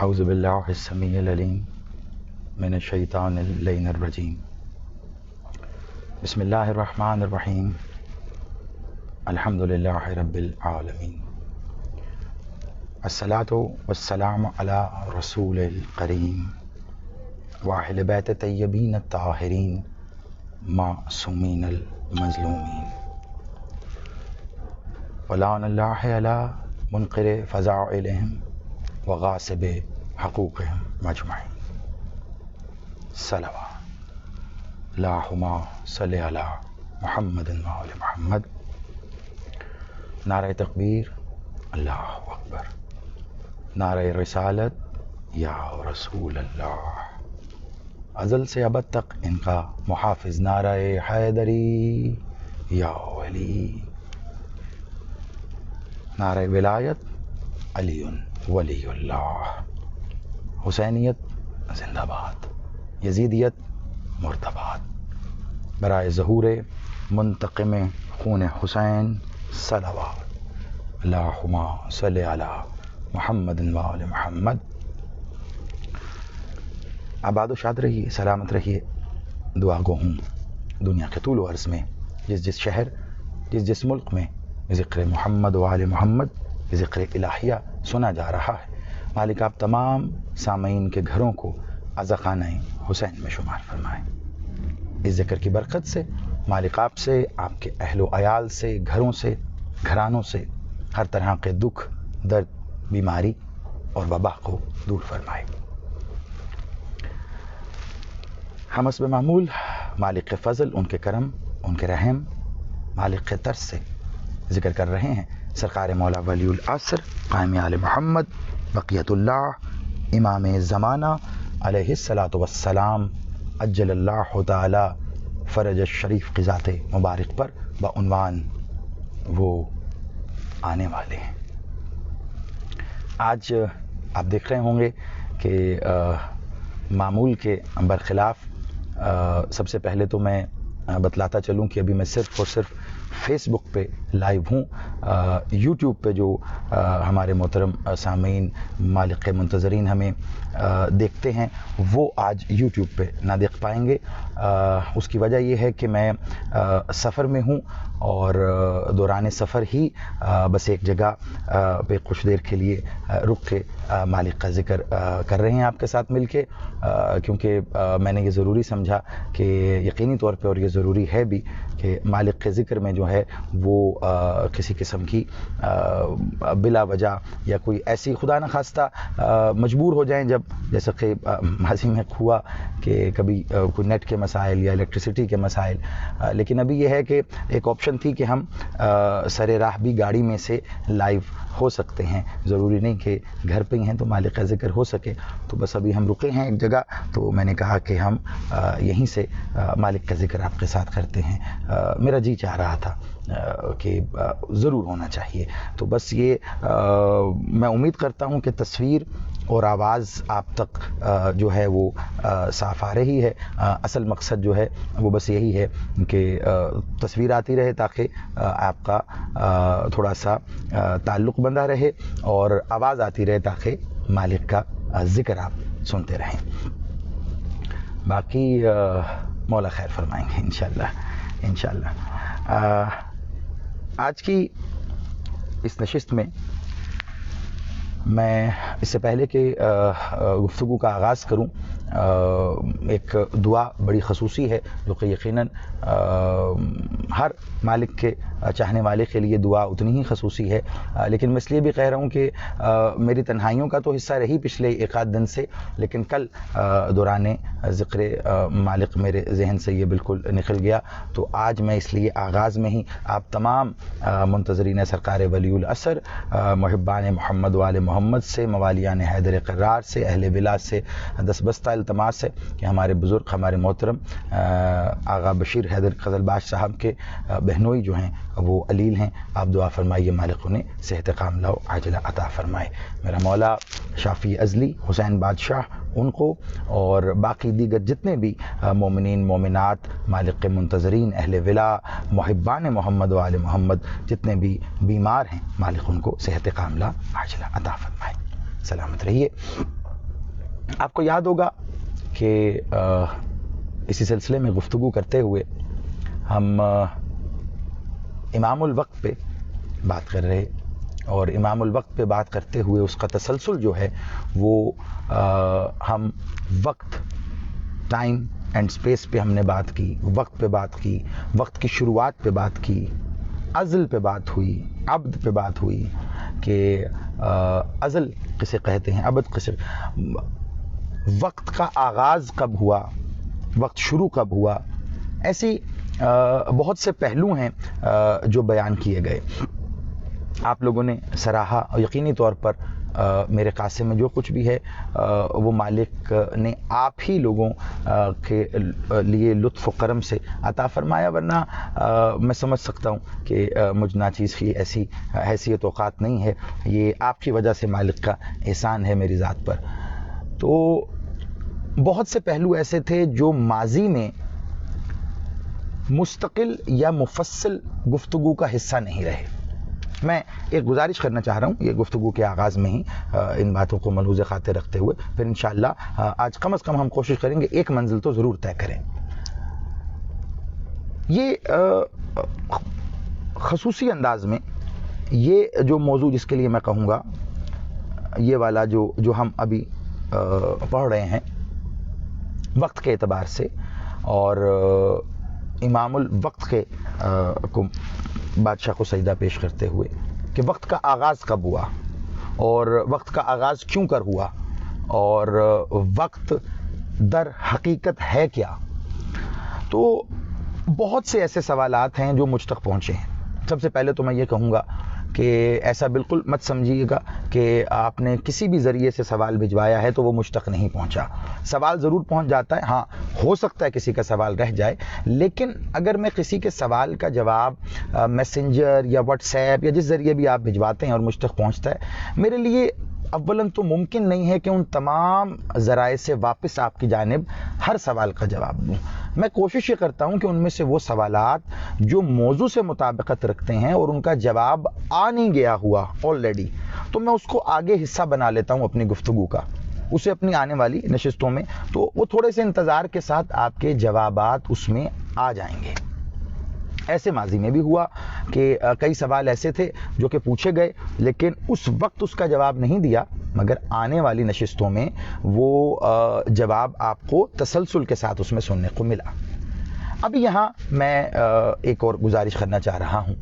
اعوذ باللہ السمیع العلیم من الشیطان اللعین الرجیم بسم اللہ الرحمن الرحیم الحمد للہ رب العالمین الصلاۃ والسلام علی رسول الکریم واہل بیت طیبین الطاہرین معصومین المظلومین ولعن اللہ علی منکر فضائلہم وغاصب حقوقہم مجمعین صلوات اللہم صلی علی محمد وآل محمد. نعرہ تکبیر، اللہ اکبر. نعرہ رسالت، یا رسول اللہ. ازل سے ابد تک ان کا محافظ نعرہ حیدری، یا ولی. نعرہ ولایت، علی ولی اللہ. حسینیت زندہ باد، یزیدیت مردباد. برائے ظہور منتقم خون حسین صلوات اللہم صلی علی محمد وآل محمد. آباد و شاد رہیے، سلامت رہیے. دعا گو ہوں دنیا کے طول و عرض میں جس جس شہر، جس ملک میں ذکر محمد و آل محمد، ذکر الہیہ سنا جا رہا ہے، مالک آپ تمام سامعین کے گھروں کو عزاخانہ حسین میں شمار فرمائیں. اس ذکر کی برکت سے مالک آپ سے، آپ کے اہل و عیال سے، گھروں سے، گھرانوں سے ہر طرح کے دکھ، درد، بیماری اور وبا کو دور فرمائے. ہم حسب معمول مالک کے فضل، ان کے کرم، ان کے رحم، مالک کے ترس سے ذکر کر رہے ہیں سرکار مولا ولی العصر قائم آل محمد بقیت اللہ امام زمانہ علیہ الصلاۃ والسلام عجل اللہ تعالی فرج الشریف کی ذات مبارک پر بعنوان وہ آنے والے ہیں. آج آپ دیکھ رہے ہوں گے کہ معمول کے برخلاف سب سے پہلے تو میں بتلاتا چلوں کہ ابھی میں صرف اور صرف فیس بک پہ لائیو ہوں. یوٹیوب پہ جو ہمارے محترم سامعین، مالک منتظرین ہمیں دیکھتے ہیں، وہ آج یوٹیوب پہ نہ دیکھ پائیں گے. اس کی وجہ یہ ہے کہ میں سفر میں ہوں اور دوران سفر ہی بس ایک جگہ پہ کچھ دیر کے لیے رک کے مالک کا ذکر کر رہے ہیں آپ کے ساتھ مل کے، کیونکہ میں نے یہ ضروری سمجھا کہ یقینی طور پہ، اور یہ ضروری ہے بھی کہ مالک کے ذکر میں جو ہے وہ کسی قسم کی بلا وجہ یا کوئی ایسی خدا نخواستہ مجبور ہو جائیں، جب جیسا کہ ماضی میں ہوا کہ کبھی کوئی نیٹ کے مسائل یا الیکٹریسٹی کے مسائل. لیکن ابھی یہ ہے کہ ایک آپشن تھی کہ ہم سر راہ بھی گاڑی میں سے لائیو ہو سکتے ہیں، ضروری نہیں کہ گھر پہ ہی ہیں تو مالک کا ذکر ہو سکے. تو بس ابھی ہم رکے ہیں ایک جگہ، تو میں نے کہا کہ ہم یہیں سے مالک کا ذکر آپ کے ساتھ کرتے ہیں. میرا جی چاہ رہا تھا کہ ضرور ہونا چاہیے. تو بس یہ میں امید کرتا ہوں کہ تصویر اور آواز آپ تک جو ہے وہ صاف آ رہی ہے. اصل مقصد جو ہے وہ بس یہی ہے کہ تصویر آتی رہے تاکہ آپ کا تھوڑا سا تعلق بندہ رہے، اور آواز آتی رہے تاکہ مالک کا ذکر آپ سنتے رہیں. باقی مولا خیر فرمائیں گے انشاءاللہ. آج کی اس نشست میں میں اس سے پہلے کہ گفتگو کا آغاز کروں، ایک دعا بڑی خصوصی ہے جو کہ یقیناً ہر مالک کے چاہنے والے کے لیے دعا اتنی ہی خصوصی ہے. لیکن میں اس لیے بھی کہہ رہا ہوں کہ میری تنہائیوں کا تو حصہ رہی پچھلے ایک آدھ دن سے، لیکن کل دوران ذکر مالک میرے ذہن سے یہ بالکل نکل گیا. تو آج میں اس لیے آغاز میں ہی آپ تمام منتظرین سرکار ولی العصر، محبان محمد وآل محمد سے، موالیان حیدر قرار سے، اہل ولا سے دس بستہ التماس ہے کہ ہمارے بزرگ، ہمارے محترم آغا بشیر حیدر قزل باش صاحب کے بہنوئی جو ہیں وہ علیل ہیں. آپ دعا فرمائیے مالک انہیں صحت کاملہ و عاجلہ عطا فرمائے. میرا مولا شافی ازلی، حسین بادشاہ، ان کو اور باقی دیگر جتنے بھی مومنین مومنات، مالک منتظرین، اہل ولا، محبان محمد و آل محمد جتنے بھی بیمار ہیں، مالک ان کو صحت کاملہ عاجلہ عطا فرمائے. سلامت رہیے. آپ کو یاد ہوگا کہ اسی سلسلے میں گفتگو کرتے ہوئے ہم امام الوقت پہ بات کر رہے، اور امام الوقت پہ بات کرتے ہوئے اس کا تسلسل جو ہے وہ ہم وقت، ٹائم اینڈ سپیس پہ ہم نے بات کی، وقت پہ بات کی، وقت کی شروعات پہ بات کی، ازل پہ بات ہوئی، عبد پہ بات ہوئی کہ ازل کسے کہتے ہیں، عبد کسے، وقت کا آغاز کب ہوا، وقت شروع کب ہوا، ایسی بہت سے پہلو ہیں جو بیان کیے گئے. آپ لوگوں نے سراہا، اور یقینی طور پر میرے قاسم میں جو کچھ بھی ہے وہ مالک نے آپ ہی لوگوں کے لیے لطف و کرم سے عطا فرمایا، ورنہ میں سمجھ سکتا ہوں کہ مجھ ناچیز کی ایسی حیثیت اوقات نہیں ہے، یہ آپ کی وجہ سے مالک کا احسان ہے میری ذات پر. تو بہت سے پہلو ایسے تھے جو ماضی میں مستقل یا مفصل گفتگو کا حصہ نہیں رہے. میں ایک گزارش کرنا چاہ رہا ہوں یہ گفتگو کے آغاز میں ہی ان باتوں کو ملحوظ خاطر رکھتے ہوئے، پھر انشاءاللہ آج کم از کم ہم کوشش کریں گے ایک منزل تو ضرور طے کریں. یہ خصوصی انداز میں یہ جو موضوع جس کے لیے میں کہوں گا، یہ والا جو ہم ابھی پڑھ رہے ہیں وقت کے اعتبار سے، اور امام الوقت کے کو بادشاہ کو سجدہ پیش کرتے ہوئے کہ وقت کا آغاز کب ہوا، اور وقت کا آغاز کیوں کر ہوا، اور وقت در حقیقت ہے کیا. تو بہت سے ایسے سوالات ہیں جو مجھ تک پہنچے ہیں. سب سے پہلے تو میں یہ کہوں گا کہ ایسا بالکل مت سمجھیے گا کہ آپ نے کسی بھی ذریعے سے سوال بھجوایا ہے تو وہ مجھ تک نہیں پہنچا. سوال ضرور پہنچ جاتا ہے، ہاں ہو سکتا ہے کسی کا سوال رہ جائے، لیکن اگر میں کسی کے سوال کا جواب میسنجر یا واٹس ایپ یا جس ذریعے بھی آپ بھجواتے ہیں اور مجھ تک پہنچتا ہے، میرے لیے اولاً تو ممکن نہیں ہے کہ ان تمام ذرائع سے واپس آپ کی جانب ہر سوال کا جواب دوں. میں کوشش یہ کرتا ہوں کہ ان میں سے وہ سوالات جو موضوع سے مطابقت رکھتے ہیں اور ان کا جواب آ نہیں گیا ہوا آلریڈی، تو میں اس کو آگے حصہ بنا لیتا ہوں اپنی گفتگو کا، اسے اپنی آنے والی نشستوں میں، تو وہ تھوڑے سے انتظار کے ساتھ آپ کے جوابات اس میں آ جائیں گے. ایسے ماضی میں بھی ہوا کہ کئی سوال ایسے تھے جو کہ پوچھے گئے لیکن اس وقت اس کا جواب نہیں دیا، مگر آنے والی نشستوں میں وہ جواب آپ کو تسلسل کے ساتھ اس میں سننے کو ملا. اب یہاں میں ایک اور گزارش کرنا چاہ رہا ہوں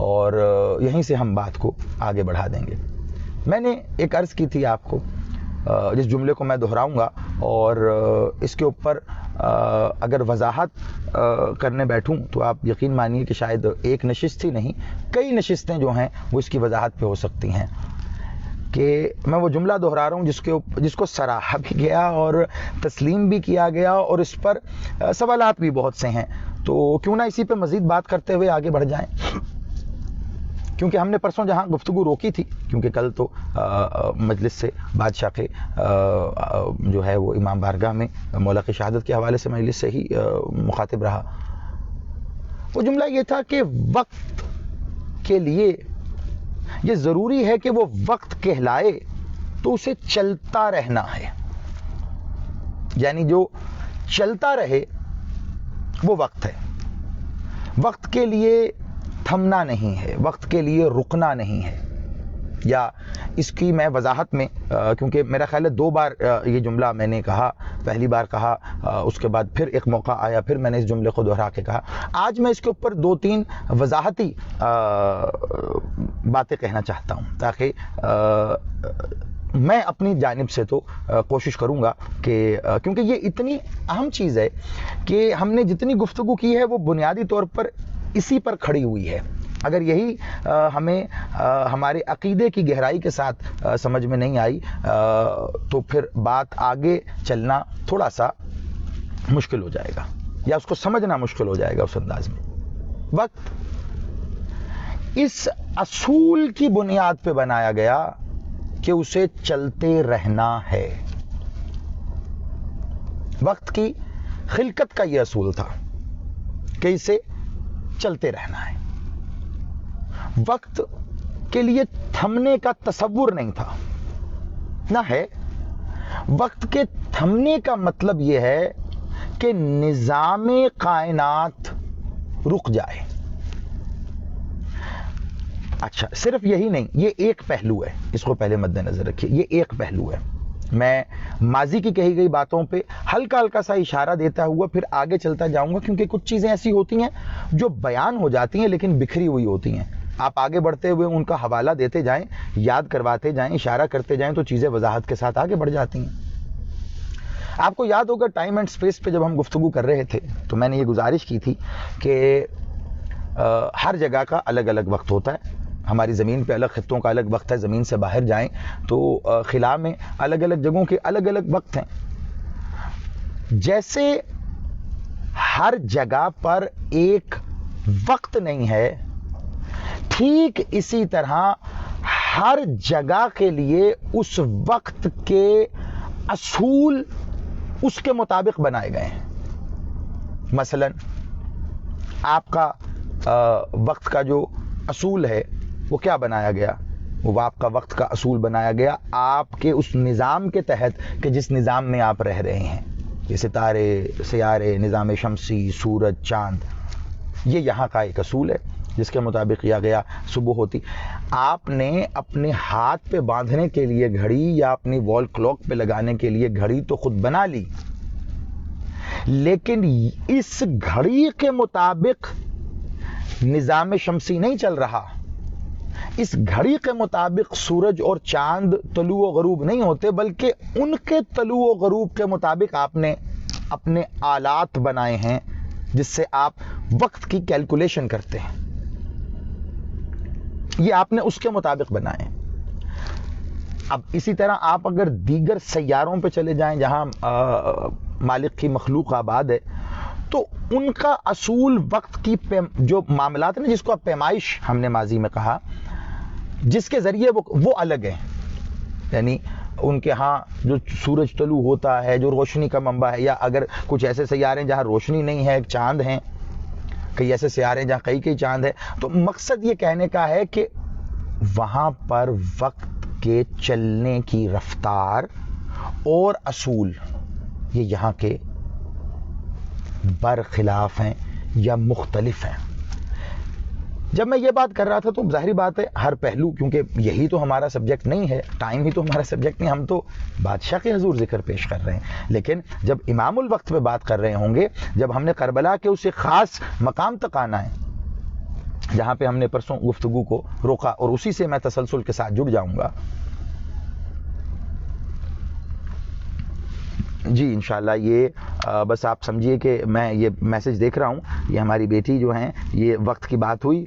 اور یہیں سے ہم بات کو آگے بڑھا دیں گے. میں نے ایک عرض کی تھی آپ کو، جس جملے کو میں دہراؤں گا اور اس کے اوپر اگر وضاحت کرنے بیٹھوں تو آپ یقین مانیے کہ شاید ایک نشست ہی نہیں، کئی نشستیں جو ہیں وہ اس کی وضاحت پہ ہو سکتی ہیں. کہ میں وہ جملہ دہرا رہا ہوں جس کو سراہا بھی گیا اور تسلیم بھی کیا گیا، اور اس پر سوالات بھی بہت سے ہیں. تو کیوں نہ اسی پہ مزید بات کرتے ہوئے آگے بڑھ جائیں، کیونکہ ہم نے پرسوں جہاں گفتگو روکی تھی، کیونکہ کل تو مجلس سے بادشاہ کے جو ہے وہ امام بارگاہ میں مولا کی شہادت کے حوالے سے مجلس سے ہی مخاطب رہا. وہ جملہ یہ تھا کہ وقت کے لیے یہ ضروری ہے کہ وہ وقت کہلائے تو اسے چلتا رہنا ہے، یعنی جو چلتا رہے وہ وقت ہے. وقت کے لیے تھمنا نہیں ہے، وقت کے لیے رکنا نہیں ہے. یا اس کی میں وضاحت میں، کیونکہ میرا خیال ہے 2 بار یہ جملہ میں نے کہا، پہلی بار کہا، اس کے بعد پھر ایک موقع آیا پھر میں نے اس جملے کو دہرا کے کہا. آج میں اس کے اوپر 2-3 وضاحتی باتیں کہنا چاہتا ہوں تاکہ میں اپنی جانب سے تو کوشش کروں گا کہ کیونکہ یہ اتنی اہم چیز ہے کہ ہم نے جتنی گفتگو کی ہے وہ بنیادی طور پر اسی پر کھڑی ہوئی ہے. اگر یہی ہمیں ہمارے عقیدے کی گہرائی کے ساتھ سمجھ میں نہیں آئی تو پھر بات آگے چلنا تھوڑا سا مشکل ہو جائے گا، یا اس کو سمجھنا مشکل ہو جائے گا اس انداز میں. وقت اس اصول کی بنیاد پہ بنایا گیا کہ اسے چلتے رہنا ہے. وقت کی خلقت کا یہ اصول تھا کہ اسے چلتے رہنا ہے. وقت کے لیے تھمنے کا تصور نہیں تھا، نہ ہے. وقت کے تھمنے کا مطلب یہ ہے کہ نظام کائنات رک جائے. اچھا صرف یہی نہیں، یہ ایک پہلو ہے، اس کو پہلے مد نظر رکھیے، یہ ایک پہلو ہے. میں ماضی کی کہی گئی باتوں پہ ہلکا ہلکا سا اشارہ دیتا ہوا پھر آگے چلتا جاؤں گا، کیونکہ کچھ چیزیں ایسی ہوتی ہیں جو بیان ہو جاتی ہیں لیکن بکھری ہوئی ہوتی ہیں. آپ آگے بڑھتے ہوئے ان کا حوالہ دیتے جائیں، یاد کرواتے جائیں، اشارہ کرتے جائیں تو چیزیں وضاحت کے ساتھ آگے بڑھ جاتی ہیں. آپ کو یاد ہوگا ٹائم اینڈ سپیس پہ جب ہم گفتگو کر رہے تھے تو میں نے یہ گزارش کی تھی کہ ہر جگہ کا الگ الگ وقت ہوتا ہے. ہماری زمین پہ الگ خطوں کا الگ وقت ہے، زمین سے باہر جائیں تو خلا میں الگ الگ جگہوں کے الگ الگ وقت ہیں. جیسے ہر جگہ پر ایک وقت نہیں ہے، ٹھیک اسی طرح ہر جگہ کے لیے اس وقت کے اصول اس کے مطابق بنائے گئے ہیں. مثلا آپ کا وقت کا جو اصول ہے وہ کیا بنایا گیا؟ وہ آپ کا وقت کا اصول بنایا گیا آپ کے اس نظام کے تحت کہ جس نظام میں آپ رہ رہے ہیں. یہ ستارے، سیارے، نظام شمسی، سورج، چاند، یہ یہاں کا ایک اصول ہے جس کے مطابق کیا گیا. صبح ہوتی آپ نے اپنے ہاتھ پہ باندھنے کے لیے گھڑی یا اپنی وال کلاک پہ لگانے کے لیے گھڑی تو خود بنا لی، لیکن اس گھڑی کے مطابق نظام شمسی نہیں چل رہا. اس گھڑی کے مطابق سورج اور چاند طلوع و غروب نہیں ہوتے، بلکہ ان کے طلوع و غروب کے مطابق آپ نے اپنے آلات بنائے ہیں جس سے آپ وقت کی کیلکولیشن کرتے ہیں. یہ آپ نے اس کے مطابق بنائے. اب اسی طرح آپ اگر دیگر سیاروں پہ چلے جائیں جہاں مالک کی مخلوق آباد ہے تو ان کا اصول وقت کی جو معاملات ہیں جس کو اب پیمائش ہم نے ماضی میں کہا، جس کے ذریعے وہ الگ ہیں. یعنی ان کے ہاں جو سورج طلوع ہوتا ہے، جو روشنی کا منبع ہے، یا اگر کچھ ایسے سیارے جہاں روشنی نہیں ہے، ایک چاند ہیں، کئی ایسے سیارے جہاں کئی چاند ہے. تو مقصد یہ کہنے کا ہے کہ وہاں پر وقت کے چلنے کی رفتار اور اصول یہ یہاں کے برخلاف ہیں یا مختلف ہیں. جب میں یہ بات کر رہا تھا تو ظاہری بات ہے ہر پہلو، کیونکہ یہی تو ہمارا سبجیکٹ نہیں ہے، ٹائم ہی تو ہمارا سبجیکٹ نہیں، ہم تو بادشاہ کے حضور ذکر پیش کر رہے ہیں. لیکن جب امام الوقت پہ بات کر رہے ہوں گے، جب ہم نے کربلا کے اسے خاص مقام تک آنا ہے جہاں پہ ہم نے پرسوں گفتگو کو روکا، اور اسی سے میں تسلسل کے ساتھ جڑ جاؤں گا. جی انشاءاللہ یہ بس آپ سمجھیے کہ میں یہ میسج دیکھ رہا ہوں، یہ ہماری بیٹی جو ہیں، یہ وقت کی بات ہوئی،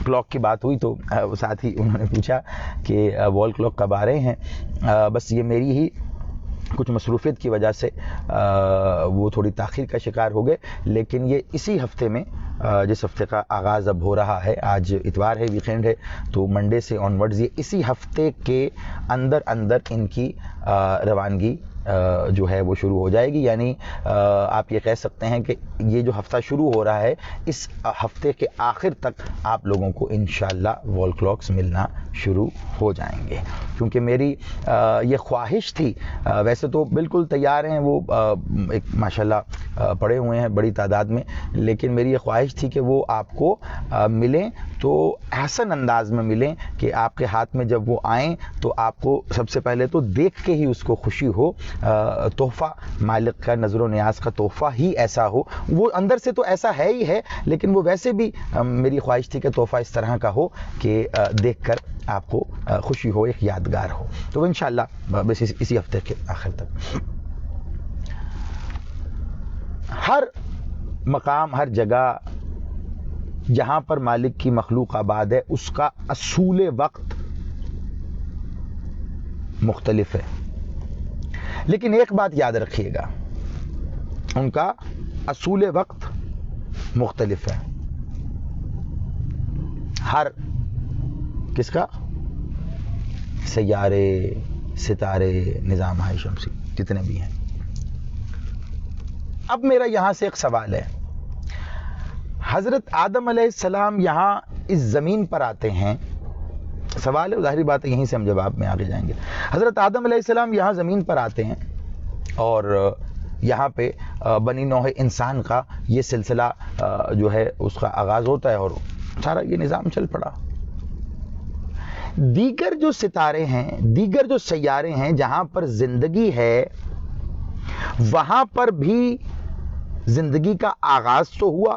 کلاک کی بات ہوئی تو ساتھ ہی انہوں نے پوچھا کہ وال کلاک کب آ رہے ہیں. بس یہ میری ہی کچھ مصروفیت کی وجہ سے وہ تھوڑی تاخیر کا شکار ہو گئے، لیکن یہ اسی ہفتے میں، جس ہفتے کا آغاز اب ہو رہا ہے، آج اتوار ہے، ویکینڈ ہے، تو منڈے سے آن ورڈز یہ اسی ہفتے کے اندر ان کی روانگی جو ہے وہ شروع ہو جائے گی. یعنی آپ یہ کہہ سکتے ہیں کہ یہ جو ہفتہ شروع ہو رہا ہے، اس ہفتے کے آخر تک آپ لوگوں کو انشاءاللہ وال کلاکس ملنا شروع ہو جائیں گے. کیونکہ میری یہ خواہش تھی، ویسے تو بالکل تیار ہیں وہ، ایک ماشاءاللہ پڑے ہوئے ہیں بڑی تعداد میں، لیکن میری یہ خواہش تھی کہ وہ آپ کو ملیں تو احسن انداز میں ملیں کہ آپ کے ہاتھ میں جب وہ آئیں تو آپ کو سب سے پہلے تو دیکھ کے ہی اس کو خوشی ہو. تحفہ مالک کا، نظر و نیاز کا تحفہ ہی ایسا ہو، وہ اندر سے تو ایسا ہے ہی ہے، لیکن وہ ویسے بھی میری خواہش تھی کہ تحفہ اس طرح کا ہو کہ دیکھ کر آپ کو خوشی ہو، ایک یادگار ہو. تو انشاءاللہ بس اسی ہفتے کے آخر تک ہر مقام، ہر جگہ جہاں پر مالک کی مخلوق آباد ہے، اس کا اصول وقت مختلف ہے. لیکن ایک بات یاد رکھیے گا، ان کا اصول وقت مختلف ہے. ہر کس کا؟ سیارے، ستارے، نظام شمسی جتنے بھی ہیں. اب میرا یہاں سے ایک سوال ہے. حضرت آدم علیہ السلام یہاں اس زمین پر آتے ہیں، سوال ہے، ظاہری بات ہے یہیں سے ہم جواب میں آگے جائیں گے. حضرت آدم علیہ السلام یہاں زمین پر آتے ہیں اور یہاں پہ بنی نوع انسان کا یہ سلسلہ جو ہے اس کا آغاز ہوتا ہے اور سارا یہ نظام چل پڑا. دیگر جو ستارے ہیں، دیگر جو سیارے ہیں جہاں پر زندگی ہے، وہاں پر بھی زندگی کا آغاز تو ہوا.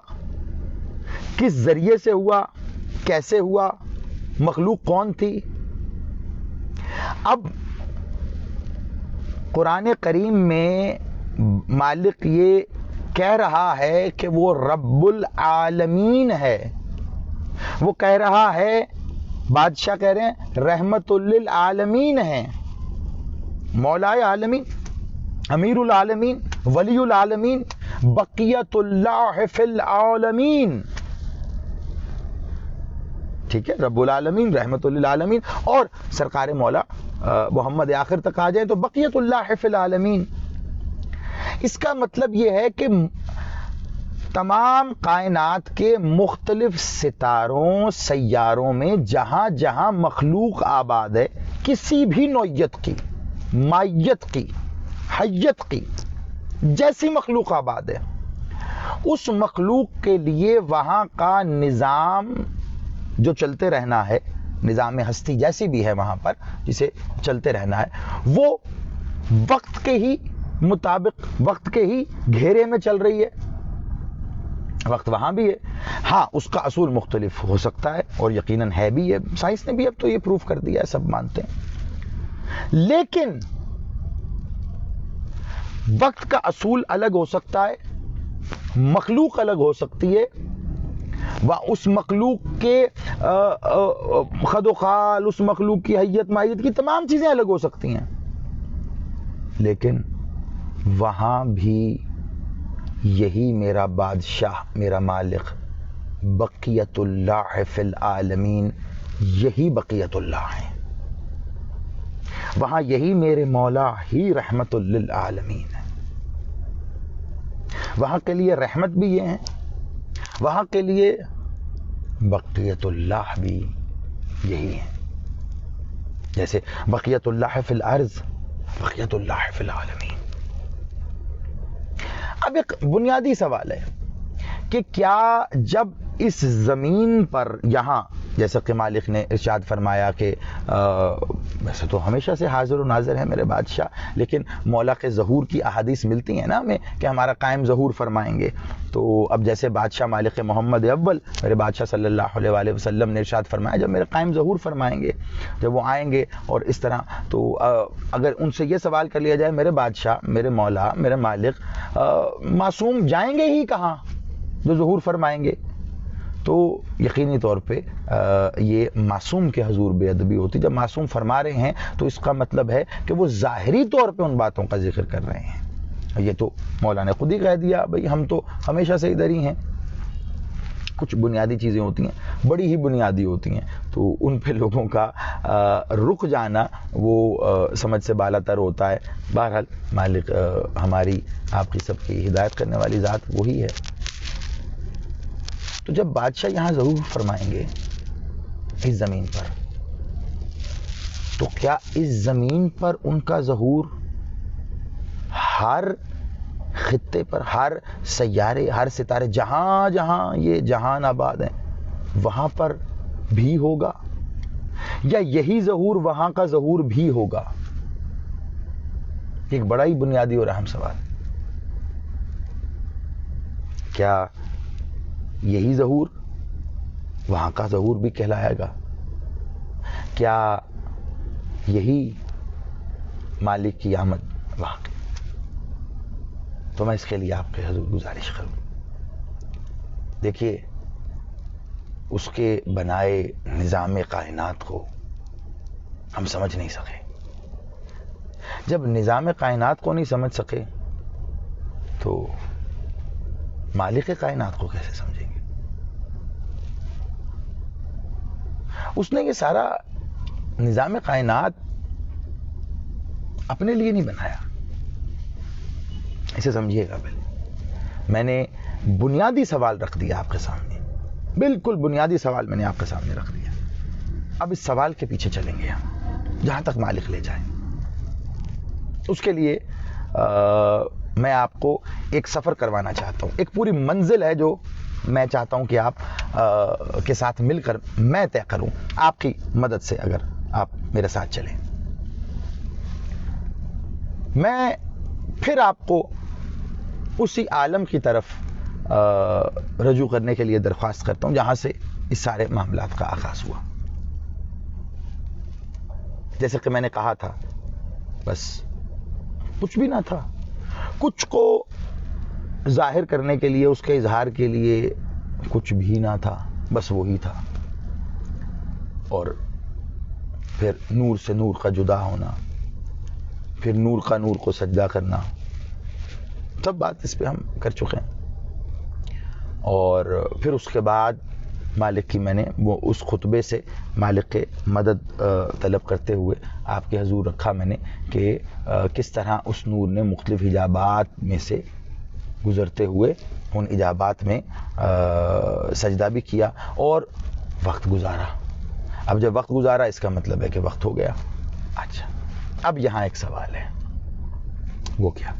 کس ذریعے سے ہوا، کیسے ہوا، مخلوق کون تھی؟ اب قرآن کریم میں مالک یہ کہہ رہا ہے کہ وہ رب العالمین ہے. وہ کہہ رہا ہے، بادشاہ کہہ رہے ہیں رحمت للعالمین ہیں، مولا عالمین، امیر العالمین، ولی العالمین، بقیت اللہ فی العالمین. ٹھیک ہے، رب العالمین، رحمت للعالمین، اور سرکار مولا محمد آخر تک آ جائیں تو بقیت اللہ فی العالمین. اس کا مطلب یہ ہے کہ تمام کائنات کے مختلف ستاروں، سیاروں میں جہاں جہاں مخلوق آباد ہے، کسی بھی نوعیت کی، مائیت کی، حیت کی، جیسی مخلوق آباد ہے، اس مخلوق کے لیے وہاں کا نظام جو چلتے رہنا ہے، نظام ہستی جیسی بھی ہے وہاں پر جسے چلتے رہنا ہے، وہ وقت کے ہی مطابق، وقت کے ہی گھیرے میں چل رہی ہے. وقت وہاں بھی ہے، ہاں اس کا اصول مختلف ہو سکتا ہے اور یقیناً ہے بھی ہے، سائنس نے بھی اب تو یہ پروف کر دیا ہے، سب مانتے ہیں. لیکن وقت کا اصول الگ ہو سکتا ہے، مخلوق الگ ہو سکتی ہے، اس مخلوق کے خد و خال، اس مخلوق کی حیت مائیت کی تمام چیزیں الگ ہو سکتی ہیں. لیکن وہاں بھی یہی میرا بادشاہ، میرا مالک، بقیت اللہ فی العالمین، یہی بقیت اللہ ہے. وہاں یہی میرے مولا ہی رحمت للعالمین ہے. وہاں کے لیے رحمت بھی یہ ہے، وہاں کے لیے بقیت اللہ بھی یہی ہے. جیسے بقیت اللہ فی الارض، بقیت اللہ فی العالمین. اب ایک بنیادی سوال ہے کہ کیا جب اس زمین پر یہاں جیسا کہ مالک نے ارشاد فرمایا کہ ویسے تو ہمیشہ سے حاضر و ناظر ہے میرے بادشاہ، لیکن مولا کے ظہور کی احادیث ملتی ہیں نا ہمیں کہ ہمارا قائم ظہور فرمائیں گے. تو اب جیسے بادشاہ مالک محمد اول میرے بادشاہ صلی اللہ علیہ وآلہ وسلم نے ارشاد فرمایا جب میرے قائم ظہور فرمائیں گے، جب وہ آئیں گے اور اس طرح، تو اگر ان سے یہ سوال کر لیا جائے میرے بادشاہ، میرے مولا، میرے مالک معصوم جائیں گے ہی کہاں جو ظہور فرمائیں گے، تو یقینی طور پہ یہ معصوم کے حضور بے ادبی ہوتی. جب معصوم فرما رہے ہیں تو اس کا مطلب ہے کہ وہ ظاہری طور پہ ان باتوں کا ذکر کر رہے ہیں. یہ تو مولا نے خود ہی کہہ دیا بھئی ہم تو ہمیشہ سے ادھر ہی ہیں. کچھ بنیادی چیزیں ہوتی ہیں، بڑی ہی بنیادی ہوتی ہیں، تو ان پہ لوگوں کا رک جانا وہ سمجھ سے بالا تر ہوتا ہے. بہرحال مالک ہماری آپ کی سب کی ہدایت کرنے والی ذات وہی ہے. تو جب بادشاہ یہاں ظہور فرمائیں گے اس زمین پر، تو کیا اس زمین پر ان کا ظہور ہر خطے پر، ہر سیارے، ہر ستارے، جہاں جہاں یہ جہان آباد ہیں وہاں پر بھی ہوگا، یا یہی ظہور وہاں کا ظہور بھی ہوگا؟ ایک بڑا ہی بنیادی اور اہم سوال. کیا یہی ظہور وہاں کا ظہور بھی کہلائے گا؟ کیا یہی مالک کی آمد وہاں کی؟ تو میں اس کے لیے آپ کے حضور گزارش کروں. دیکھیے، اس کے بنائے نظام کائنات کو ہم سمجھ نہیں سکے. جب نظام کائنات کو نہیں سمجھ سکے تو مالک کائنات کو کیسے سمجھیں گے؟ اس نے یہ سارا نظام کائنات اپنے لیے نہیں بنایا. اسے سمجھیے گا. پہلے میں نے بنیادی سوال رکھ دیا آپ کے سامنے، بالکل بنیادی سوال میں نے آپ کے سامنے رکھ دیا. اب اس سوال کے پیچھے چلیں گے ہم جہاں تک مالک لے جائیں. اس کے لیے میں آپ کو ایک سفر کروانا چاہتا ہوں. ایک پوری منزل ہے جو میں چاہتا ہوں کہ آپ کے ساتھ مل کر میں طے کروں, آپ کی مدد سے اگر آپ میرے ساتھ چلیں. میں پھر آپ کو اسی عالم کی طرف رجوع کرنے کے لیے درخواست کرتا ہوں جہاں سے اس سارے معاملات کا آغاز ہوا. جیسے کہ میں نے کہا تھا, بس کچھ بھی نہ تھا. کچھ کو ظاہر کرنے کے لیے, اس کے اظہار کے لیے کچھ بھی نہ تھا, بس وہی تھا. اور پھر نور سے نور کا جدا ہونا, پھر نور کا نور کو سجدہ کرنا, سب بات اس پہ ہم کر چکے ہیں. اور پھر اس کے بعد مالک کی میں نے وہ اس خطبے سے مالک کے مدد طلب کرتے ہوئے آپ کے حضور رکھا میں نے کہ کس طرح اس نور نے مختلف حجابات میں سے گزرتے ہوئے ان حجابات میں سجدہ بھی کیا اور وقت گزارا. اب جب وقت گزارا اس کا مطلب ہے کہ وقت ہو گیا. اچھا, اب یہاں ایک سوال ہے. وہ کیا؟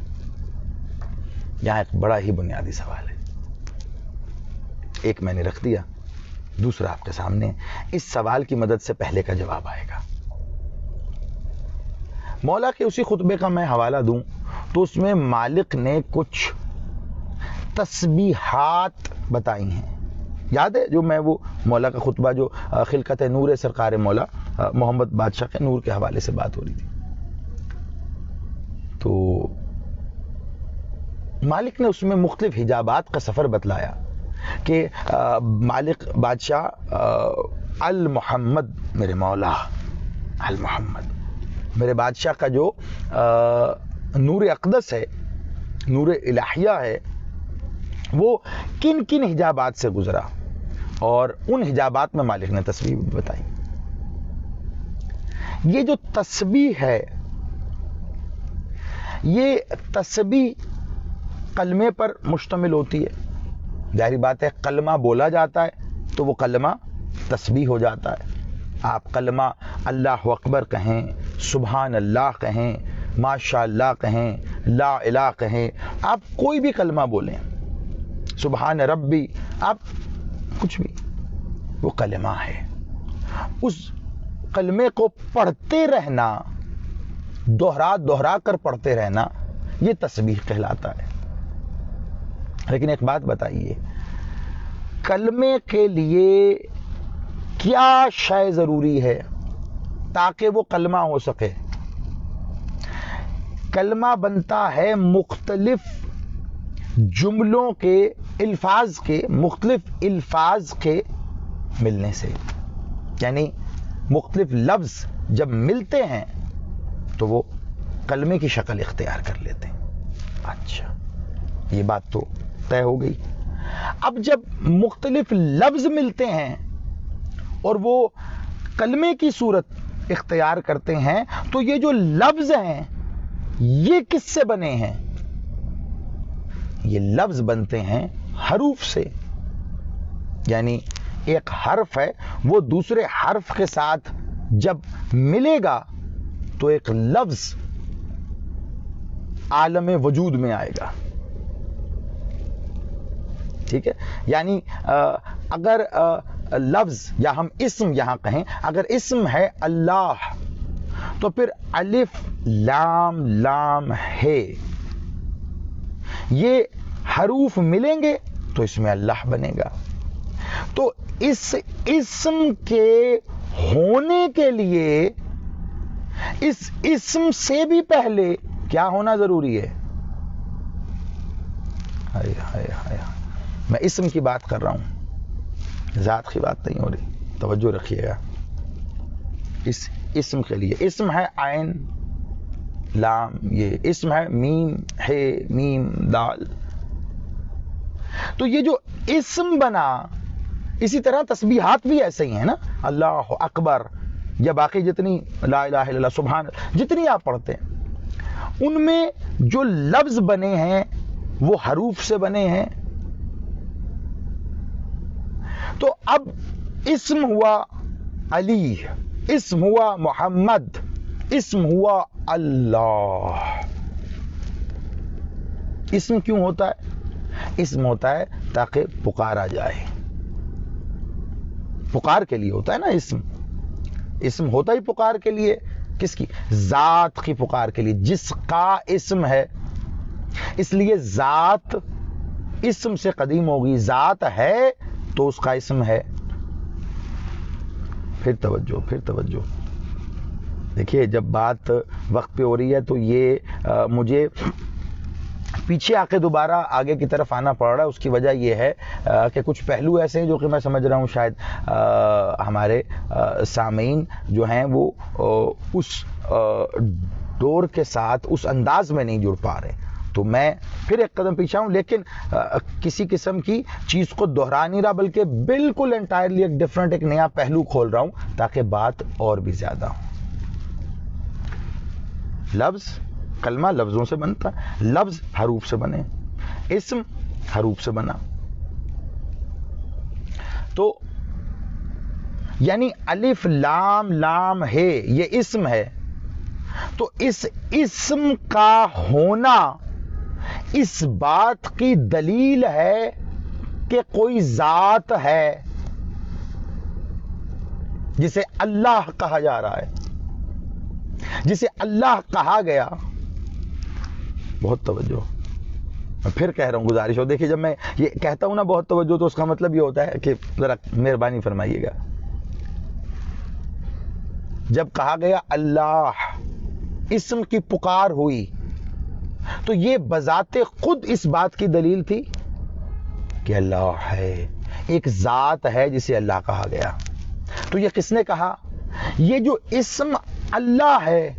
یہاں ایک بڑا ہی بنیادی سوال ہے. ایک میں نے رکھ دیا, دوسرا آپ کے سامنے. اس سوال کی مدد سے پہلے کا جواب آئے گا. مولا کے اسی خطبے کا میں حوالہ دوں تو اس میں مالک نے کچھ تسبیحات بتائی ہیں. یاد ہے جو میں وہ مولا کا خطبہ جو خلقت نور سرکار مولا محمد بادشاہ کے نور کے حوالے سے بات ہو رہی تھی, تو مالک نے اس میں مختلف حجابات کا سفر بتلایا کہ مالک بادشاہ المحمد میرے مولا, المحمد میرے بادشاہ کا جو نور اقدس ہے, نور الہیہ ہے, وہ کن کن حجابات سے گزرا, اور ان حجابات میں مالک نے تسبیح بتائی. یہ جو تسبیح ہے, یہ تسبیح کلمے پر مشتمل ہوتی ہے. ظاہری بات ہے, کلمہ بولا جاتا ہے تو وہ کلمہ تسبیح ہو جاتا ہے. آپ کلمہ اللہ اکبر کہیں, سبحان اللہ کہیں, ماشاء اللہ کہیں, لا الہ کہیں, آپ کوئی بھی کلمہ بولیں, سبحان ربی, آپ کچھ بھی, وہ کلمہ ہے. اس کلمے کو پڑھتے رہنا, دوہرا کر پڑھتے رہنا, یہ تسبیح کہلاتا ہے. لیکن ایک بات بتائیے, کلمے کے لیے کیا شے ضروری ہے تاکہ وہ کلمہ ہو سکے؟ کلمہ بنتا ہے مختلف جملوں کے, الفاظ کے, مختلف الفاظ کے ملنے سے. یعنی مختلف لفظ جب ملتے ہیں تو وہ کلمے کی شکل اختیار کر لیتے ہیں. اچھا, یہ بات تو طے ہو گئی. اب جب مختلف لفظ ملتے ہیں اور وہ کلمے کی صورت اختیار کرتے ہیں تو یہ جو لفظ ہیں یہ کس سے بنے ہیں؟ یہ لفظ بنتے ہیں حروف سے. یعنی ایک حرف ہے, وہ دوسرے حرف کے ساتھ جب ملے گا تو ایک لفظ عالم وجود میں آئے گا. ٹھیک ہے, یعنی اگر لفظ یا ہم اسم یہاں کہیں, اگر اسم ہے اللہ تو پھر الف لام لام ہے, یہ حروف ملیں گے تو اس میں اللہ بنے گا. تو اس اسم کے ہونے کے لیے اس اسم سے بھی پہلے کیا ہونا ضروری ہے؟ میں اسم کی بات کر رہا ہوں, ذات کی بات نہیں ہو رہی, توجہ رکھیے گا. اس اسم کے لیے, اسم ہے عین لام, یہ اسم ہے میم ہے میم دال. تو یہ جو اسم بنا, اسی طرح تسبیحات بھی ایسے ہی ہیں نا, اللہ اکبر یا باقی جتنی لا الہ الا اللہ سبحان جتنی آپ پڑھتے ہیں, ان میں جو لفظ بنے ہیں وہ حروف سے بنے ہیں. تو اب اسم ہوا علی، اسم ہوا محمد، اسم ہوا اللہ. اسم کیوں ہوتا ہے؟ اسم ہوتا ہے تاکہ پکارا جائے. پکار کے لیے ہوتا ہے نا اسم. اسم ہوتا ہی پکار کے لیے. کس کی؟ ذات کی پکار کے لیے، جس کا اسم ہے. اس لیے ذات اسم سے قدیم ہوگی. ذات ہے تو اس کا اسم ہے. پھر توجہ دیکھیے، جب بات وقت پہ ہو رہی ہے تو یہ مجھے پیچھے آ کے دوبارہ آگے کی طرف آنا پڑ رہا ہے. اس کی وجہ یہ ہے کہ کچھ پہلو ایسے ہیں جو کہ میں سمجھ رہا ہوں شاید ہمارے سامعین جو ہیں وہ اس دور کے ساتھ اس انداز میں نہیں جڑ پا رہے. تو میں پھر ایک قدم پیچھے ہوں، لیکن کسی قسم کی چیز کو دہرا نہیں رہا، بلکہ بالکل انٹائرلی ایک ڈیفرنٹ، ایک نیا پہلو کھول رہا ہوں تاکہ بات اور بھی زیادہ ہو. لفظ، کلمہ لفظوں سے بنتا ہے، لفظ حروف سے بنے، اسم حروف سے بنا. تو یعنی الف لام لام ہے، یہ اسم ہے. تو اس اسم کا ہونا اس بات کی دلیل ہے کہ کوئی ذات ہے جسے اللہ کہا جا رہا ہے، جسے اللہ کہا گیا. بہت توجہ، میں پھر کہہ رہا ہوں، گزارش ہو. دیکھیے، جب میں یہ کہتا ہوں نا بہت توجہ، تو اس کا مطلب یہ ہوتا ہے کہ ذرا مہربانی فرمائیے گا. جب کہا گیا اللہ، اسم کی پکار ہوئی، تو یہ بذات خود اس بات کی دلیل تھی کہ اللہ ہے، ایک ذات ہے جسے اللہ کہا گیا. تو یہ کس نے کہا؟ یہ جو اسم اللہ ہے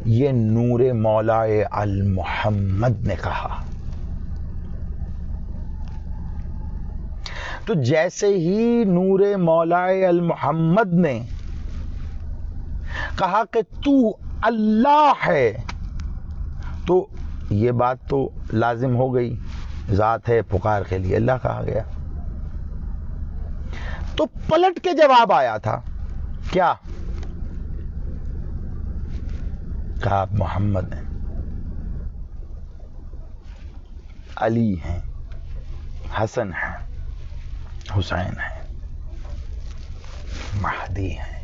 یہ نور مولا المحمد نے کہا. تو جیسے ہی نور مولا المحمد نے کہا کہ تو اللہ ہے، تو یہ بات تو لازم ہو گئی، ذات ہے، پکار کے لیے اللہ کہا گیا. تو پلٹ کے جواب آیا تھا کیا؟ کہا آپ محمد ہیں، علی ہیں، حسن ہیں، حسین ہیں، مہدی ہیں.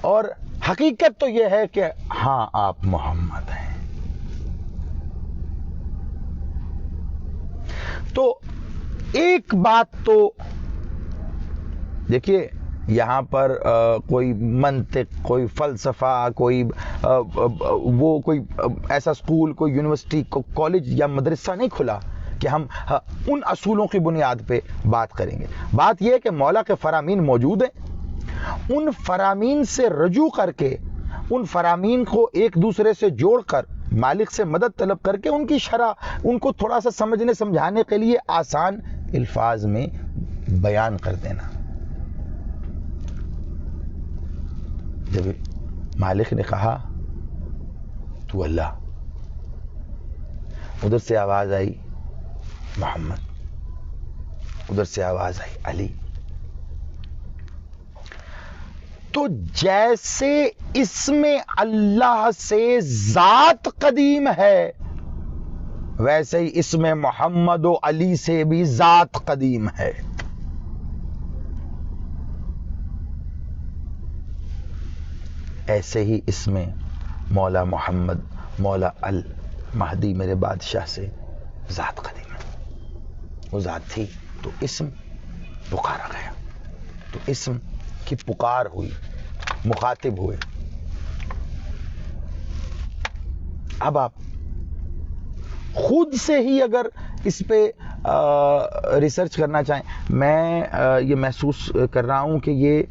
اور حقیقت تو یہ ہے کہ ہاں آپ محمد ہیں. تو ایک بات تو دیکھیے، یہاں پر کوئی منطق، کوئی فلسفہ، کوئی وہ کوئی ایسا اسکول، کوئی یونیورسٹی، کوئی کالج یا مدرسہ نہیں کھلا کہ ہم ان اصولوں کی بنیاد پہ بات کریں گے. بات یہ ہے کہ مولا کے فرامین موجود ہیں، ان فرامین سے رجوع کر کے، ان فرامین کو ایک دوسرے سے جوڑ کر، مالک سے مدد طلب کر کے ان کی شرح، ان کو تھوڑا سا سمجھنے سمجھانے کے لیے آسان الفاظ میں بیان کر دینا. جب مالک نے کہا تو اللہ، ادھر سے آواز آئی محمد، ادھر سے آواز آئی علی. تو جیسے اسم اللہ سے ذات قدیم ہے، ویسے ہی اسم محمد و علی سے بھی ذات قدیم ہے. ایسے ہی اسم مولا محمد، مولا المہدی میرے بادشاہ سے ذات قدیم ہے. وہ ذات تھی تو اسم پکارا گیا، تو اسم کی پکار ہوئی، مخاطب ہوئے. اب آپ خود سے ہی اگر اس پہ ریسرچ کرنا چاہیں، میں یہ محسوس کر رہا ہوں کہ یہ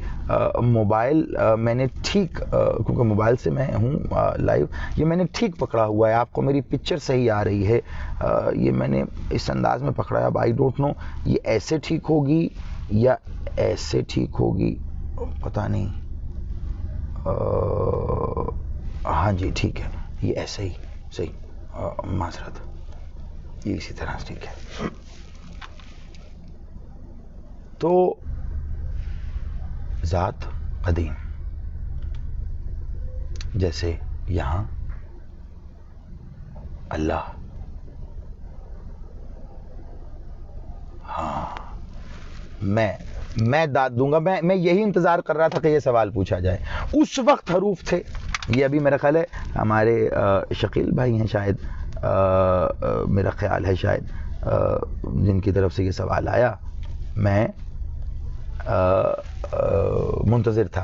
موبائل میں نے ٹھیک، کیونکہ موبائل سے میں ہوں لائیو، یہ میں نے ٹھیک پکڑا ہوا ہے. آپ کو میری پکچر صحیح آ رہی ہے، یہ میں نے اس انداز میں پکڑا ہے. اب آئی ڈونٹ نو یہ ایسے ٹھیک ہوگی یا ایسے ٹھیک ہوگی، پتہ نہیں. ہاں جی ٹھیک ہے، یہ ایسے ہی صحیح، معذرت، یہ اسی طرح ٹھیک ہے. تو ذات قدیم، جیسے یہاں اللہ. ہاں میں داد دوں گا. میں یہی انتظار کر رہا تھا کہ یہ سوال پوچھا جائے. اس وقت حروف تھے. یہ ابھی میرا خیال ہے ہمارے شکیل بھائی ہیں شاید، میرا خیال ہے شاید، جن کی طرف سے یہ سوال آیا. میں منتظر تھا،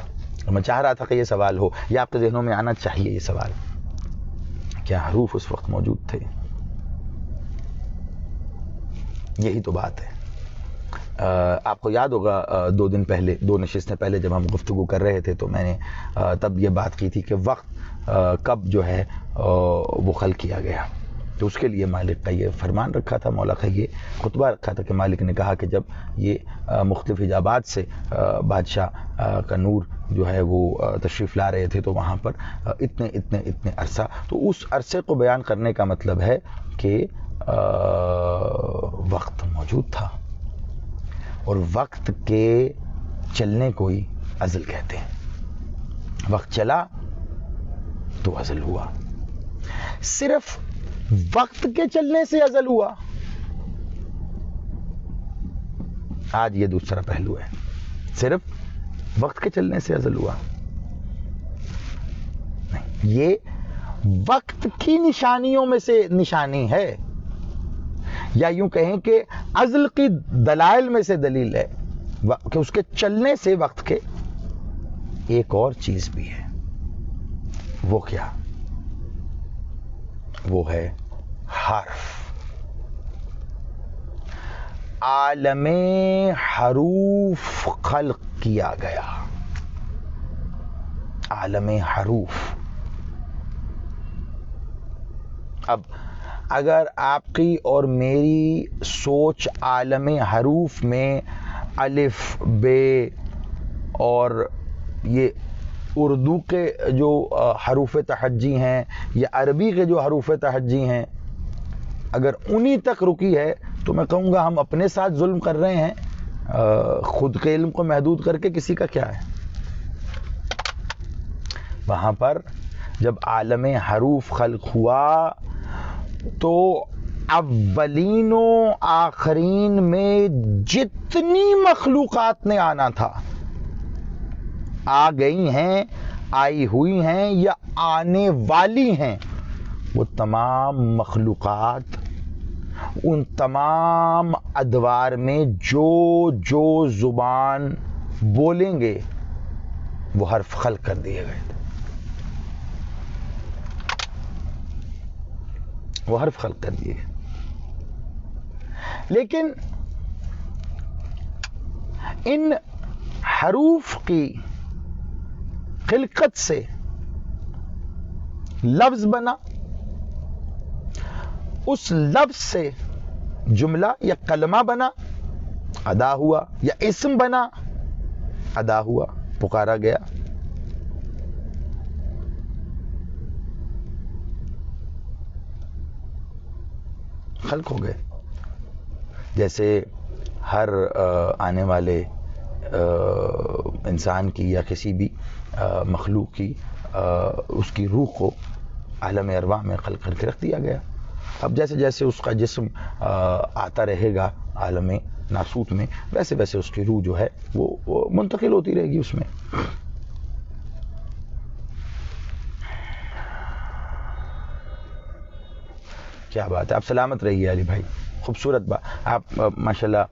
میں چاہ رہا تھا کہ یہ سوال ہو، یا آپ کے ذہنوں میں آنا چاہیے یہ سوال. کیا حروف اس وقت موجود تھے؟ یہی تو بات ہے. آپ کو یاد ہوگا 2 دن پہلے، 2 نشستیں پہلے جب ہم گفتگو کر رہے تھے تو میں نے تب یہ بات کی تھی کہ وقت کب جو ہے وہ خلق کیا گیا. تو اس کے لیے مالک کا یہ فرمان رکھا تھا، مولا کا یہ خطبہ رکھا تھا کہ مالک نے کہا کہ جب یہ مختلف حجابات سے بادشاہ کا نور جو ہے وہ تشریف لا رہے تھے تو وہاں پر اتنے عرصہ، تو اس عرصے کو بیان کرنے کا مطلب ہے کہ وقت موجود تھا. اور وقت کے چلنے کو ہی ازل کہتے ہیں. وقت چلا تو ازل ہوا. صرف وقت کے چلنے سے ازل ہوا؟ آج یہ دوسرا پہلو ہے. صرف وقت کے چلنے سے ازل ہوا نہیں، یہ وقت کی نشانیوں میں سے نشانی ہے، یا یوں کہیں کہ ازل کی دلائل میں سے دلیل ہے کہ اس کے چلنے سے وقت کے ایک اور چیز بھی ہے. وہ کیا؟ وہ ہے حرف. عالم حروف خلق کیا گیا. عالم حروف. اب اگر آپ کی اور میری سوچ عالم حروف میں الف، بے اور یہ اردو کے جو حروف تہجی ہیں یا عربی کے جو حروف تہجی ہیں، اگر انہی تک رکی ہے تو میں کہوں گا ہم اپنے ساتھ ظلم کر رہے ہیں. خود کے علم کو محدود کر کے کسی کا کیا ہے. وہاں پر جب عالم حروف خلق ہوا تو اولین و آخرین میں جتنی مخلوقات نے آنا تھا، آ گئی ہیں، آئی ہوئی ہیں یا آنے والی ہیں، وہ تمام مخلوقات ان تمام ادوار میں جو زبان بولیں گے وہ حرف خلق کر دیے گئے تھے. وہ حرف خلق کر دیے. لیکن ان حروف کی خلقت سے لفظ بنا، اس لفظ سے جملہ یا کلمہ بنا، ادا ہوا، یا اسم بنا، ادا ہوا، پکارا گیا. خلق ہو گئے. جیسے ہر آنے والے انسان کی یا کسی بھی مخلوق کی اس کی روح کو عالم ارواح میں خلق کر کے رکھ دیا گیا. اب جیسے جیسے اس کا جسم آتا رہے گا عالم ناسوت میں، ویسے ویسے اس کی روح جو ہے وہ منتقل ہوتی رہے گی اس میں. کیا بات ہے. آپ سلامت رہیے علی بھائی. خوبصورت بات. آپ ماشاءاللہ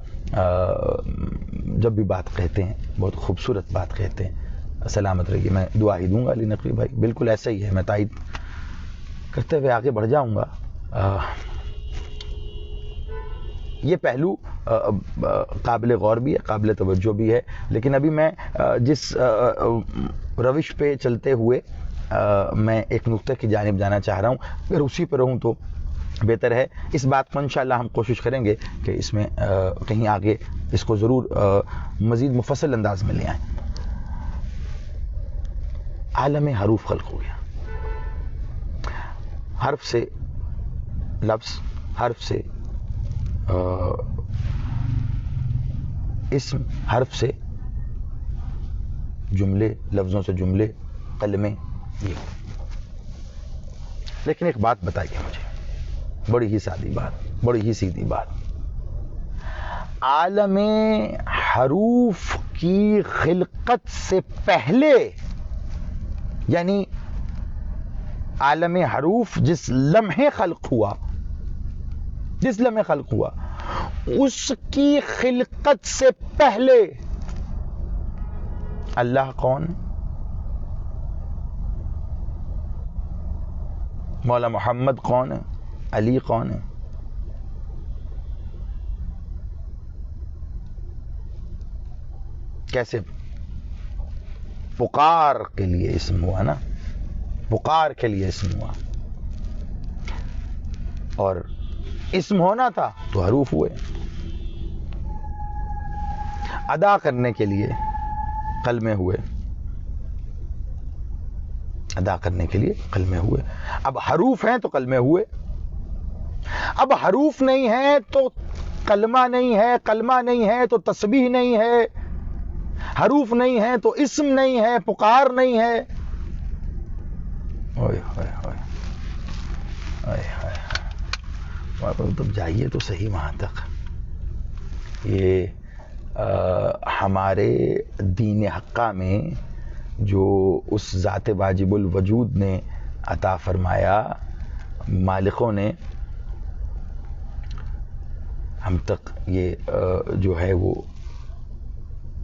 جب بھی بات کہتے ہیں بہت خوبصورت بات کہتے ہیں. سلامت رہیے. میں دعا ہی دوں گا علی نقوی بھائی. بالکل ایسا ہی ہے. میں تائید کرتے ہوئے آگے بڑھ جاؤں گا. یہ پہلو قابل غور بھی ہے، قابل توجہ بھی ہے. لیکن ابھی میں جس روش پہ چلتے ہوئے میں ایک نقطے کی جانب جانا چاہ رہا ہوں، اگر اسی پہ رہوں تو بہتر ہے. اس بات کو انشاءاللہ ہم کوشش کریں گے کہ اس میں کہیں آگے اس کو ضرور مزید مفصل انداز میں لے آئیں. عالم حروف خلق ہو گیا. حرف سے لفظ، حرف سے اسم، حرف سے جملے، لفظوں سے جملے، کلمے، یہ. لیکن ایک بات بتائیے مجھے، بڑی ہی سادی بات، بڑی ہی سیدھی بات. عالم حروف کی خلقت سے پہلے، یعنی عالم حروف جس لمحے خلق ہوا، جس لمحے خلق ہوا، اس کی خلقت سے پہلے اللہ کون؟ مولا محمد کون ہے؟ علی کون ہے؟ کیسے؟ پکار کے لیے اسم ہوا نا، پکار کے لیے اسم ہوا، اور اسم ہونا تھا تو حروف ہوئے. ادا کرنے کے لیے کلمے ہوئے، ادا کرنے کے لیے کلمے ہوئے. اب حروف ہیں تو کلمے ہوئے، اب حروف نہیں ہیں تو کلمہ نہیں ہے، کلمہ نہیں ہے تو تسبیح نہیں ہے، حروف نہیں ہے تو اسم نہیں ہے، پکار نہیں ہے. اوئے ہوئے ہوئے اوئے ہوئے، تم جائیے تو صحیح وہاں تک. یہ ہمارے دین حقہ میں جو اس ذات واجب الوجود نے عطا فرمایا، مالکوں نے ہم تک یہ جو ہے وہ،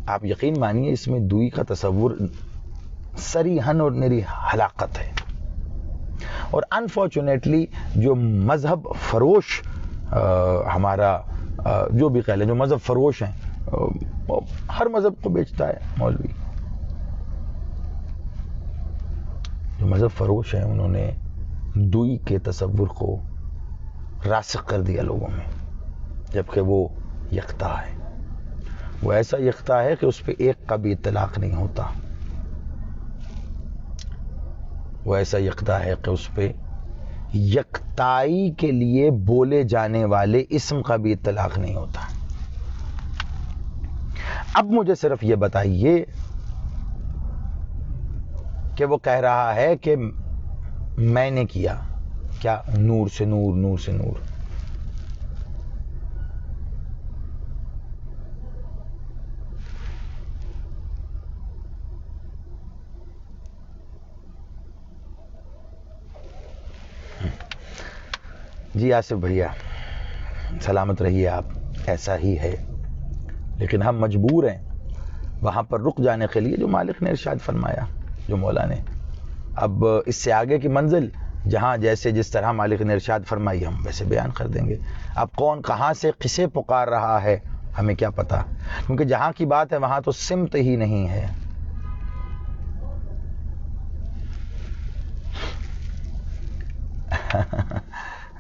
آپ یقین مانیے اس میں دوئی کا تصور صریحاً اور میری ہلاکت ہے. اور انفارچونیٹلی جو مذہب فروش ہمارا جو بھی کہہ لیں، جو مذہب فروش ہیں، ہر مذہب کو بیچتا ہے مولوی، جو مذہب فروش ہیں انہوں نے دوئی کے تصور کو راسخ کر دیا لوگوں میں، جبکہ وہ یکتا ہے. وہ ایسا یکتا ہے کہ اس پہ ایک کا بھی اطلاق نہیں ہوتا. وہ ایسا یکتا ہے کہ اس پہ یکتائی کے لیے بولے جانے والے اسم کا بھی اطلاق نہیں ہوتا. اب مجھے صرف یہ بتائیے کہ وہ کہہ رہا ہے کہ میں نے کیا کیا؟ نور سے نور، نور سے نور. جی آصف بھیا سلامت رہیے، آپ ایسا ہی ہے، لیکن ہم مجبور ہیں وہاں پر رک جانے کے لیے جو مالک نے ارشاد فرمایا، جو مولا نے. اب اس سے آگے کی منزل جہاں جیسے جس طرح مالک نے ارشاد فرمائی ہم ویسے بیان کر دیں گے. اب کون کہاں سے کسے پکار رہا ہے ہمیں کیا پتا، کیونکہ جہاں کی بات ہے وہاں تو سمت ہی نہیں ہے.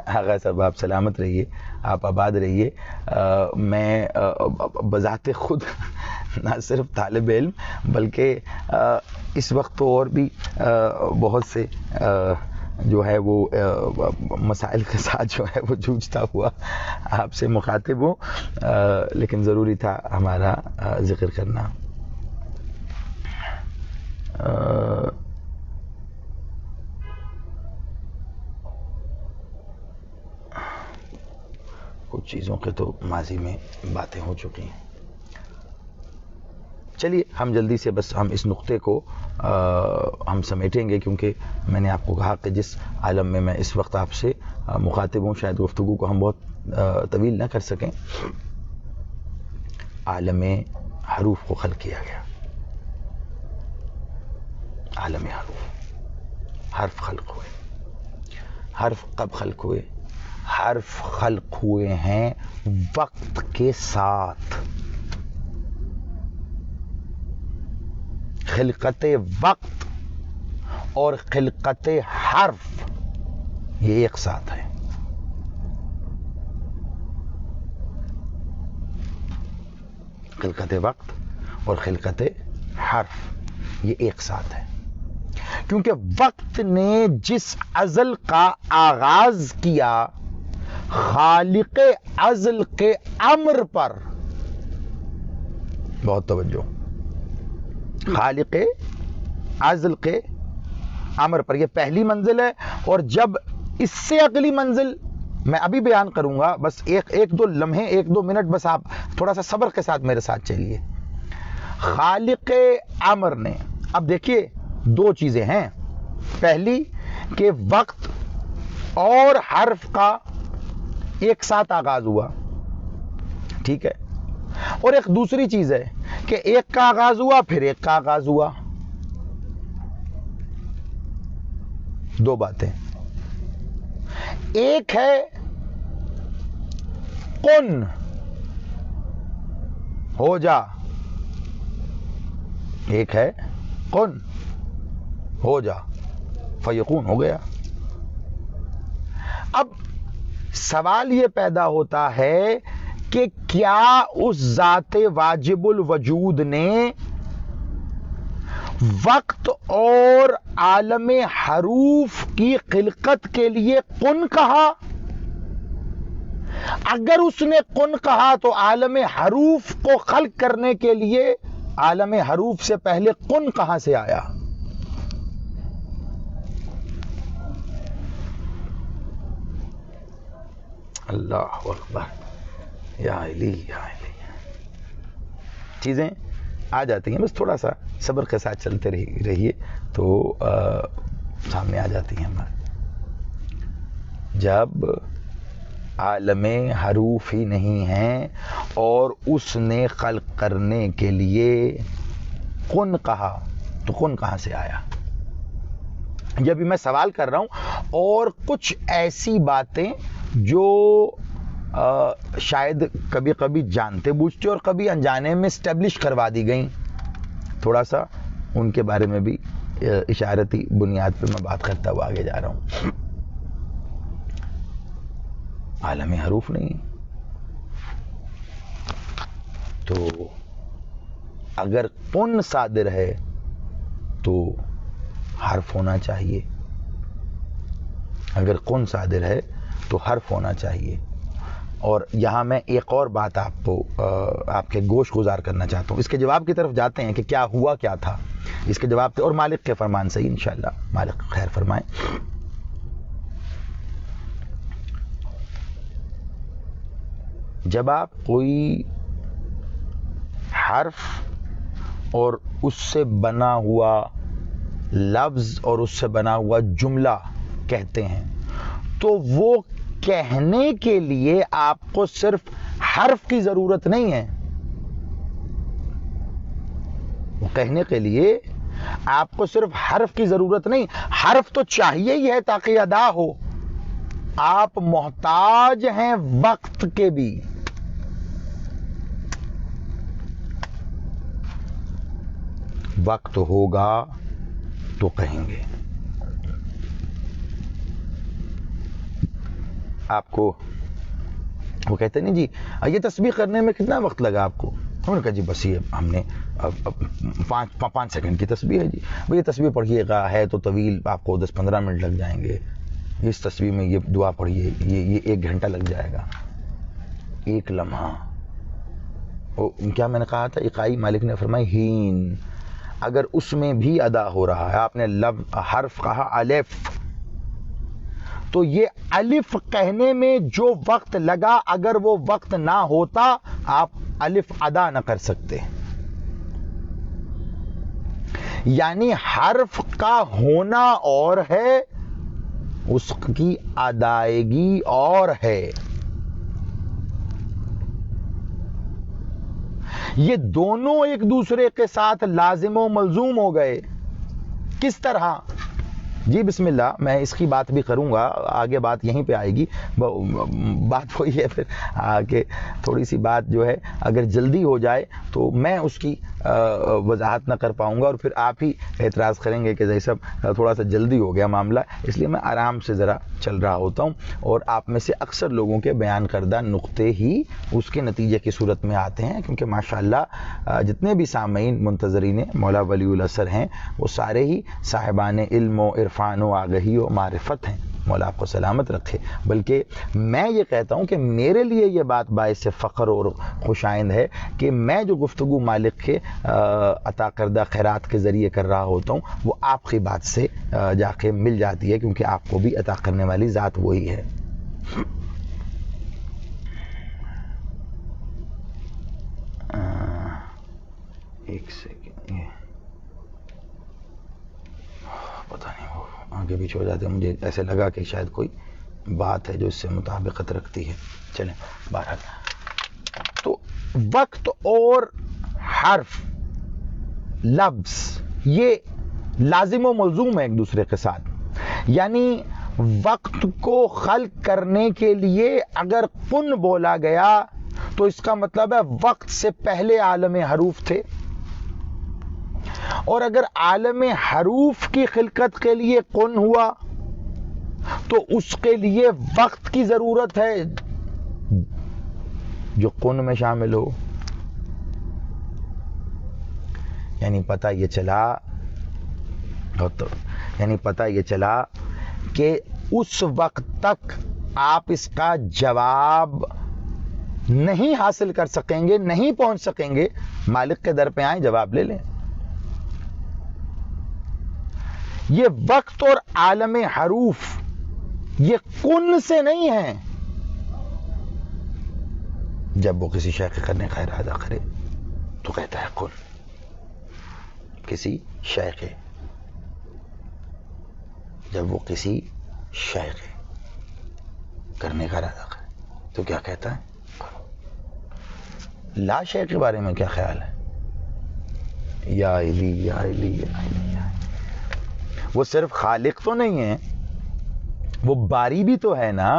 آغا صاحب آپ سلامت رہیے، آپ آباد رہیے. میں بذات خود نہ صرف طالب علم بلکہ اس وقت تو اور بھی بہت سے جو ہے وہ مسائل کے ساتھ جو ہے وہ جوجھتا ہوا آپ سے مخاطب ہوں، لیکن ضروری تھا ہمارا ذکر کرنا. کچھ چیزوں کے تو ماضی میں باتیں ہو چکی ہیں. چلیے ہم جلدی سے بس ہم اس نقطے کو ہم سمیٹیں گے، کیونکہ میں نے آپ کو کہا کہ جس عالم میں میں اس وقت آپ سے مخاطب ہوں شاید گفتگو کو ہم بہت طویل نہ کر سکیں. عالم حروف کو خلق کیا گیا. عالم حروف، حرف خلق ہوئے. حرف کب خلق ہوئے؟ حرف خلق ہوئے ہیں وقت کے ساتھ. خلقت وقت اور خلقت حرف یہ ایک ساتھ ہے. خلقت وقت اور خلقت حرف یہ ایک ساتھ ہے، کیونکہ وقت نے جس ازل کا آغاز کیا خالق ازل کے امر پر، بہت توجہ، خالق ازلق امر پر. یہ پہلی منزل ہے. اور جب اس سے اگلی منزل میں ابھی بیان کروں گا, بس ایک دو لمحے, 1-2 منٹ بس آپ تھوڑا سا صبر کے ساتھ میرے ساتھ چلیے. خالق امر نے, اب دیکھیے 2 چیزیں ہیں. پہلی کہ وقت اور حرف کا ایک ساتھ آغاز ہوا, ٹھیک ہے, اور ایک دوسری چیز ہے کہ ایک کا آغاز ہوا پھر ایک کا آغاز ہوا. 2 باتیں. ایک ہے کن, ہو جا, ایک ہے کن, ہو جا, فیکون, ہو گیا. اب سوال یہ پیدا ہوتا ہے کہ کیا اس ذات واجب الوجود نے وقت اور عالم حروف کی خلقت کے لیے کن کہا؟ اگر اس نے کن کہا تو عالم حروف کو خلق کرنے کے لیے عالم حروف سے پہلے کن کہاں سے آیا؟ اللہ اکبر, یا علی یا علی. چیزیں آ جاتی ہیں, بس تھوڑا سا صبر کے ساتھ چلتے رہیے تو سامنے آ جاتی ہیں ہمارے. جب عالم حروف ہی نہیں ہیں اور اس نے خلق کرنے کے لیے کن کہا تو کن کہاں سے آیا؟ یہ بھی میں سوال کر رہا ہوں. اور کچھ ایسی باتیں جو شاید کبھی کبھی جانتے بوجھتے اور کبھی انجانے میں اسٹیبلش کروا دی گئیں, تھوڑا سا ان کے بارے میں بھی اشارتی بنیاد پہ میں بات کرتا ہوا آگے جا رہا ہوں. عالم حروف نہیں تو اگر کن صادر ہے تو حرف ہونا چاہیے, اگر کن صادر ہے تو حرف ہونا چاہیے. اور یہاں میں ایک اور بات آپ کو آپ کے گوش گزار کرنا چاہتا ہوں. اس کے جواب کی طرف جاتے ہیں کہ کیا ہوا کیا تھا. اس کے جواب تھے اور مالک کے فرمان سے انشاءاللہ مالک خیر فرمائیں. جب آپ کوئی حرف اور اس سے بنا ہوا لفظ اور اس سے بنا ہوا جملہ کہتے ہیں تو وہ کہنے کے لیے آپ کو صرف حرف کی ضرورت نہیں ہے. وہ کہنے کے لیے آپ کو صرف حرف کی ضرورت نہیں, حرف تو چاہیے ہی ہے تاکہ ادا ہو. آپ محتاج ہیں وقت کے بھی. وقت ہوگا تو کہیں گے. آپ کو وہ کہتے نہیں جی یہ تسبیح کرنے میں کتنا وقت لگا آپ کو؟ ہم نے کہا جی بس یہ ہم نے 5 سیکنڈ کی تسبیح ہے جی. یہ تسبیح پڑھیے گا ہے تو طویل, آپ کو 10-15 منٹ لگ جائیں گے. اس تسبیح میں یہ دعا پڑھیے یہ 1 گھنٹہ لگ جائے گا. 1 لمحہ کیا میں نے کہا تھا اقائی مالک نے فرمائی ہین, اگر اس میں بھی ادا ہو رہا ہے. آپ نے حرف کہا الف, تو یہ الف کہنے میں جو وقت لگا اگر وہ وقت نہ ہوتا آپ الف ادا نہ کر سکتے. یعنی حرف کا ہونا اور ہے, اس کی ادائیگی اور ہے. یہ دونوں ایک دوسرے کے ساتھ لازم و ملزوم ہو گئے. کس طرح؟ جی بسم اللہ, میں اس کی بات بھی کروں گا, آگے بات یہیں پہ آئے گی. بات وہی ہے پھر کہ تھوڑی سی بات جو ہے اگر جلدی ہو جائے تو میں اس کی وضاحت نہ کر پاؤں گا اور پھر آپ ہی اعتراض کریں گے کہ جی صاحب تھوڑا سا جلدی ہو گیا معاملہ. اس لیے میں آرام سے ذرا چل رہا ہوتا ہوں اور آپ میں سے اکثر لوگوں کے بیان کردہ نقطے ہی اس کے نتیجے کی صورت میں آتے ہیں, کیونکہ ماشاءاللہ جتنے بھی سامعین منتظرین مولا ولی الاثر ہیں وہ سارے ہی صاحبان علم و عرفان و آگہی و معرفت ہیں. مولا آپ کو سلامت رکھے. بلکہ میں یہ کہتا ہوں کہ میرے لیے یہ بات باعث فخر اور خوشائند ہے کہ میں جو گفتگو مالک کے عطا کردہ خیرات کے ذریعے کر رہا ہوتا ہوں وہ آپ کی بات سے جا کے مل جاتی ہے، کیونکہ آپ کو بھی عطا کرنے والی ذات وہی ہے. ایک سیکنڈ، پتہ نہیں وہ آگے پیچھے ہو جاتے ہیں، مجھے ایسے لگا کہ شاید کوئی بات ہے جو اس سے مطابقت رکھتی ہے. چلیں بہرحال، تو وقت اور حرف، لفظ یہ لازم و ملزوم ہے ایک دوسرے کے ساتھ. یعنی وقت کو خلق کرنے کے لیے اگر کن بولا گیا تو اس کا مطلب ہے وقت سے پہلے عالم حروف تھے، اور اگر عالم حروف کی خلقت کے لیے کن ہوا تو اس کے لیے وقت کی ضرورت ہے جو کن میں شامل ہو. یعنی پتہ یہ چلا کہ اس وقت تک آپ اس کا جواب نہیں حاصل کر سکیں گے، نہیں پہنچ سکیں گے. مالک کے در پہ آئیں، جواب لے لیں. یہ وقت اور عالم حروف یہ کن سے نہیں ہے. جب وہ کسی شے کے کرنے کا ارادہ کرے تو کہتا ہے کن. کسی شے کے، جب وہ کسی شے کے کرنے کا ارادہ کرے تو کیا کہتا ہے؟ لا شے کے بارے میں کیا خیال ہے؟ یا الہی یا الہی یا الہی. وہ صرف خالق تو نہیں ہے، وہ باری بھی تو ہے نا.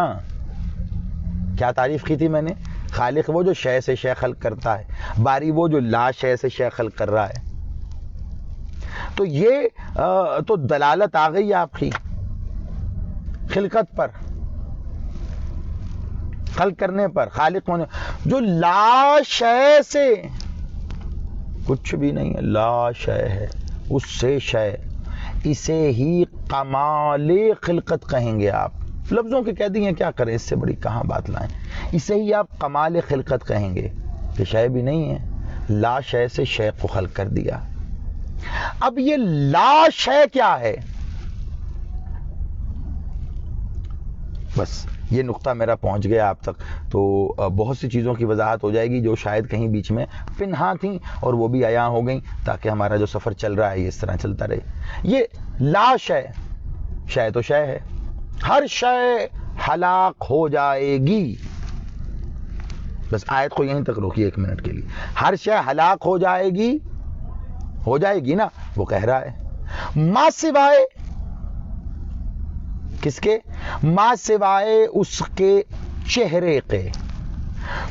کیا تعریف کی تھی میں نے؟ خالق وہ جو شے سے شے خلق کرتا ہے، باری وہ جو لا شے سے شے خلق کر رہا ہے. تو یہ تو دلالت آ گئی آپ کی خلقت پر، خلق کرنے پر، خالق ہونے. جو لا شے سے کچھ بھی نہیں ہے، لا شے ہے، اس سے شے، اسے ہی کمال خلقت کہیں گے آپ. لفظوں کے کہہ دیں کیا کریں، اس سے بڑی کہاں بات لائیں. اسے ہی آپ کمال خلقت کہیں گے کہ شے بھی نہیں ہے، لا شے سے شے کو خلق کر دیا. اب یہ لا شے کیا ہے؟ بس یہ نقطہ میرا پہنچ گیا آپ تک تو بہت سی چیزوں کی وضاحت ہو جائے گی جو شاید کہیں بیچ میں پنہاں تھیں اور وہ بھی عیاں ہو گئیں، تاکہ ہمارا جو سفر چل رہا ہے یہ اس طرح چلتا رہے. یہ لا شے، شے تو شے ہے، ہر شے ہلاک ہو جائے گی. بس آیت کو یہیں تک روکیے ایک منٹ کے لیے. ہر شے ہلاک ہو جائے گی نا، وہ کہہ رہا ہے ما سوائے کس کے؟ ما سوائے اس کے چہرے کے.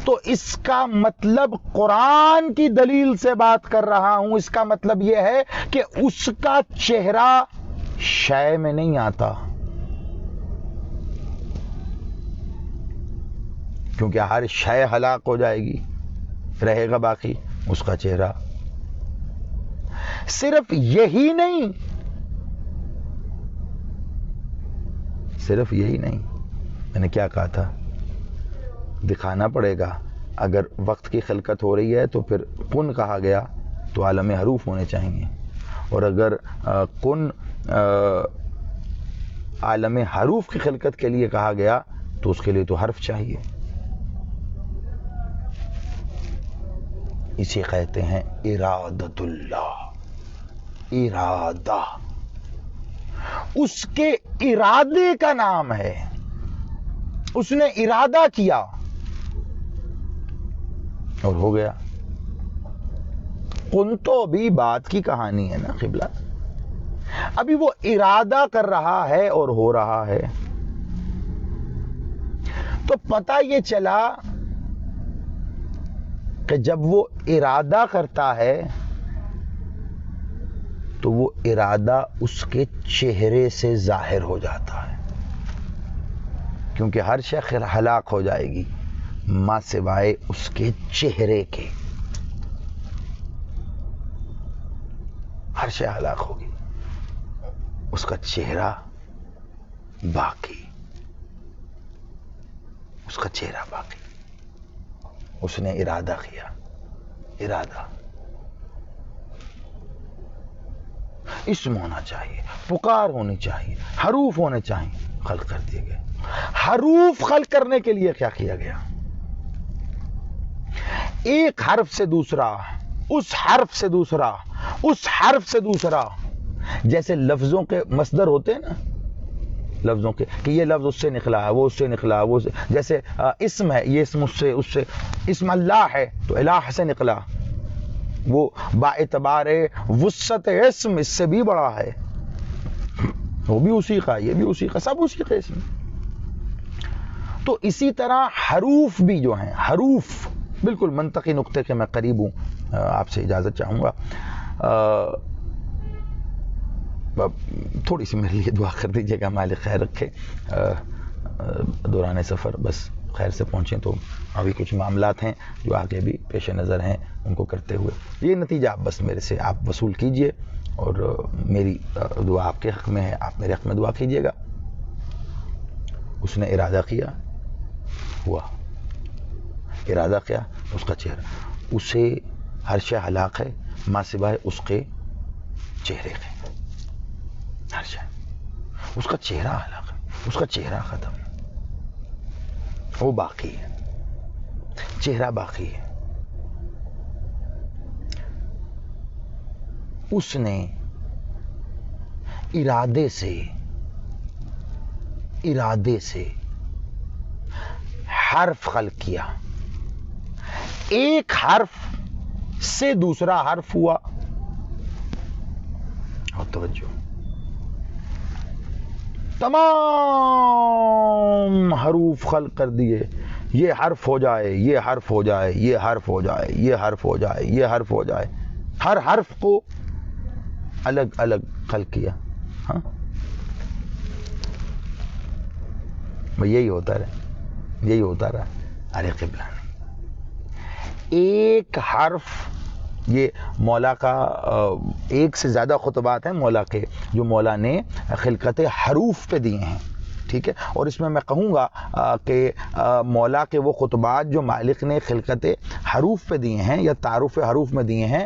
تو اس کا مطلب قرآن کی دلیل سے بات کر رہا ہوں، اس کا مطلب یہ ہے کہ اس کا چہرہ شے میں نہیں آتا، کیونکہ ہر شے ہلاک ہو جائے گی، رہے گا باقی اس کا چہرہ. صرف یہی نہیں، میں نے کیا کہا تھا، دکھانا پڑے گا. اگر وقت کی خلقت ہو رہی ہے تو پھر کن کہا گیا تو عالم حروف ہونے چاہیے، اور اگر کن عالم حروف کی خلقت کے لیے کہا گیا تو اس کے لیے تو حرف چاہیے. اسے کہتے ہیں ارادت اللہ. ارادہ اس کے ارادے کا نام ہے، اس نے ارادہ کیا اور ہو گیا. کن تو بھی بات کی کہانی ہے نا قبلہ، ابھی وہ ارادہ کر رہا ہے اور ہو رہا ہے. تو پتہ یہ چلا کہ جب وہ ارادہ کرتا ہے تو وہ ارادہ اس کے چہرے سے ظاہر ہو جاتا ہے، کیونکہ ہر شے ہلاک ہو جائے گی ما سوائے اس کے چہرے کے. ہر شے ہلاک ہوگی، اس کا چہرہ باقی، اس کا چہرہ باقی. اس نے ارادہ کیا، ارادہ. اسم ہونا چاہیے، پکار ہونی چاہیے، حروف ہونے چاہیے، خلق کر دیے گئے. حروف خلق کرنے کے لیے کیا کیا گیا؟ ایک حرف سے دوسرا، اس حرف سے دوسرا، اس حرف سے دوسرا. جیسے لفظوں کے مصدر ہوتے ہیں نا، لفظوں کے، کہ یہ لفظ اس سے نکلا ہے، وہ اس سے نکلا، وہ جیسے اسم ہے، یہ اسم اس سے اسم اللہ ہے تو الہ سے نکلا، وہ با اعتبار وسعت اسم اس سے بھی بڑا ہے، وہ بھی اسی کا، یہ بھی اسی کا، سب اسی کا اسم. تو اسی طرح حروف بھی جو ہیں، حروف بالکل منطقی نقطے کے میں قریب ہوں، آپ سے اجازت چاہوں گا، تھوڑی سی میرے لیے دعا کر دیجیے گا، مالک خیر رکھے، دوران سفر بس خیر سے پہنچیں. تو ابھی کچھ معاملات ہیں جو آگے بھی پیش نظر ہیں، ان کو کرتے ہوئے یہ نتیجہ آپ بس میرے سے آپ وصول کیجئے، اور میری دعا آپ کے حق میں ہے، آپ میرے حق میں دعا کیجئے گا. اس نے ارادہ کیا، ہوا. ارادہ کیا، اس کا چہرہ، اسے ہر شے ہلاک ہے ما سوائے اس کے چہرے کے. ہر شے، اس کا چہرہ ہلاک ہے، اس کا چہرہ ختم، وہ باقی ہے، چہرہ باقی ہے. اس نے ارادے سے حرف خلق کیا. ایک حرف سے دوسرا حرف ہوا. اور توجہ، تمام حروف خلق کر دیے، یہ حرف ہو جائے، یہ حرف ہو جائے، یہ حرف ہو جائے، یہ حرف ہو جائے، یہ حرف ہو جائے. ہر حرف کو الگ الگ خلق کیا. ہاں یہی ہوتا رہا، یہی ہوتا رہا. ارے قبلہ نہیں، ایک حرف، یہ مولا کا ایک سے زیادہ خطبات ہیں مولا کے جو مولا نے خلقت حروف پہ دیے ہیں، ٹھیک ہے. اور اس میں کہوں گا کہ مولا کے وہ خطبات جو مالک نے خلقت حروف پہ دیے ہیں یا تعارف حروف میں دیے ہیں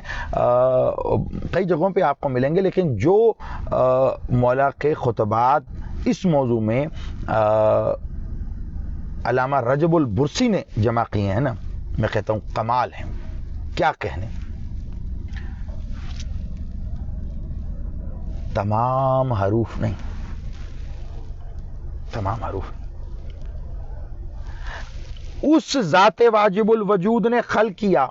کئی جگہوں پہ آپ کو ملیں گے، لیکن جو مولا کے خطبات اس موضوع میں علامہ رجب البرسی نے جمع کیے ہیں نا، میں کہتا ہوں کمال ہیں. کیا کہنے، تمام حروف نہیں، تمام حروف اس ذات واجب الوجود نے خلق کیا.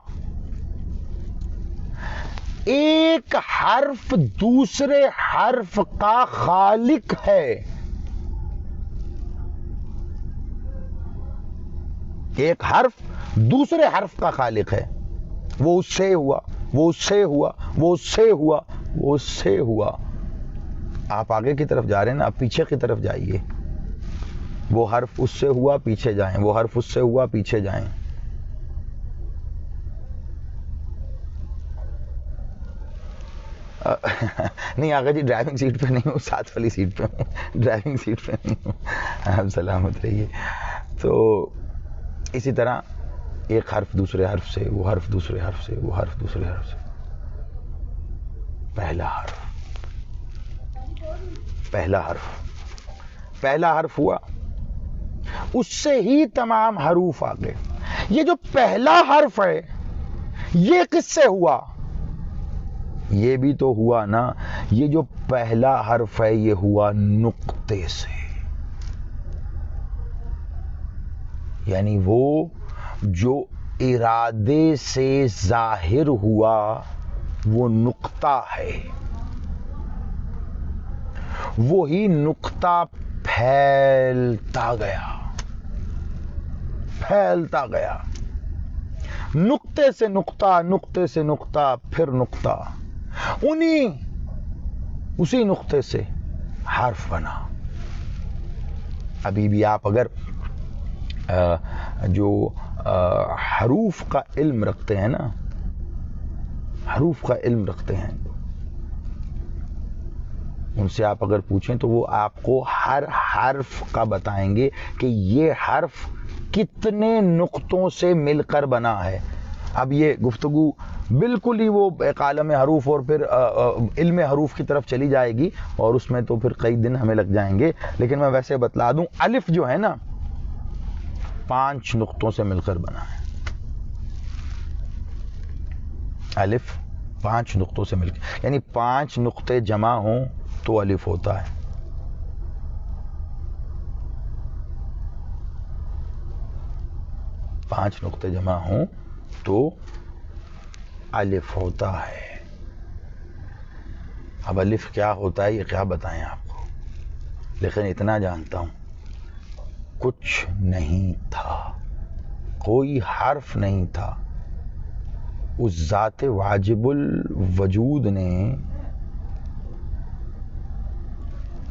ایک حرف دوسرے حرف کا خالق ہے. ایک حرف دوسرے حرف کا خالق ہے. وہ اس سے ہوا، وہ اس سے ہوا، وہ اس سے ہوا، وہ اس سے ہوا. آپ آگے کی طرف جا رہے ہیں نا، آپ پیچھے کی طرف جائیے. وہ حرف اس سے ہوا، پیچھے جائیں. وہ حرف اس سے ہوا، پیچھے جائیں. نہیں آگے جی ڈرائیونگ سیٹ پہ نہیں ہوں، ساتھ والی سیٹ پہ ہوں، ڈرائیونگ سیٹ پہ نہیں ہوں. آپ سلامت رہیے. تو اسی طرح ایک حرف دوسرے حرف سے، وہ حرف دوسرے حرف سے، وہ حرف دوسرے حرف سے. پہلا حرف، پہلا حرف، پہلا حرف ہوا، اس سے ہی تمام حروف آ گئے. یہ جو پہلا حرف ہے یہ کس سے ہوا؟ یہ بھی تو ہوا نا، یہ جو پہلا حرف ہے یہ ہوا نقطے سے. یعنی وہ جو ارادے سے ظاہر ہوا وہ نقطہ ہے، وہی نقطہ پھیلتا گیا، پھیلتا گیا. نقطے سے نقطہ، نقطے سے نقطہ، پھر نقطہ، اسی نقطے سے حرف بنا. ابھی بھی آپ اگر جو حروف کا علم رکھتے ہیں نا، حروف کا علم رکھتے ہیں، ان سے آپ اگر پوچھیں تو وہ آپ کو ہر حرف کا بتائیں گے کہ یہ حرف کتنے نقطوں سے مل کر بنا ہے. اب یہ گفتگو بالکل ہی وہ ایک عالم حروف اور پھر علم حروف کی طرف چلی جائے گی اور اس میں تو پھر کئی دن ہمیں لگ جائیں گے. لیکن میں ویسے بتلا دوں الف جو ہے نا 5 نقطوں سے مل کر بنا ہے. الف 5 نقطوں سے مل کر یعنی 5 نقطے جمع ہوں تو الف ہوتا ہے. پانچ نقطے جمع ہوں تو الف ہوتا ہے. اب الف کیا ہوتا ہے یہ کیا بتائیں آپ کو, لیکن اتنا جانتا ہوں کچھ نہیں تھا, کوئی حرف نہیں تھا. اس ذات واجب الوجود نے,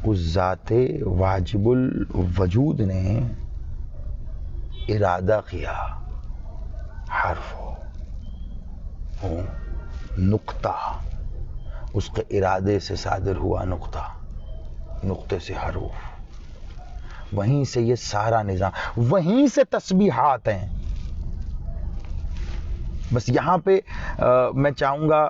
اس ذات واجب الوجود نے ارادہ کیا حرف ہو نقطہ, اس کے ارادے سے صادر ہوا نقطہ, نقطے سے حروف, وہیں سے یہ سارا نظام, وہیں سے تسبیحات ہیں. بس یہاں پہ میں چاہوں گا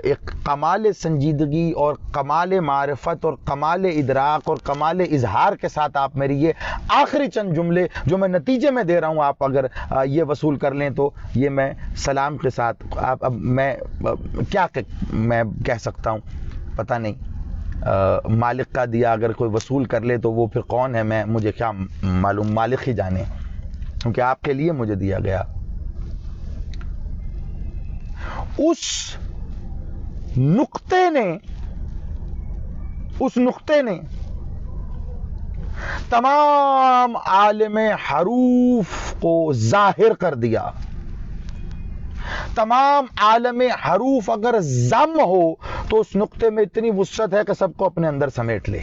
ایک کمال سنجیدگی اور کمال معرفت اور کمال ادراک اور کمال اظہار کے ساتھ آپ میری یہ آخری چند جملے جو میں نتیجے میں دے رہا ہوں, آپ اگر یہ وصول کر لیں تو یہ میں سلام کے ساتھ اب میں کیا میں کہہ سکتا ہوں پتہ نہیں, مالک کا دیا اگر کوئی وصول کر لے تو وہ پھر کون ہے, مجھے کیا معلوم, مالک ہی جانے, کیونکہ آپ کے لیے مجھے دیا گیا. اس نقطے نے تمام عالم حروف کو ظاہر کر دیا. تمام عالم حروف اگر ضم ہو تو اس نقطے میں اتنی وسعت ہے کہ سب کو اپنے اندر سمیٹ لے,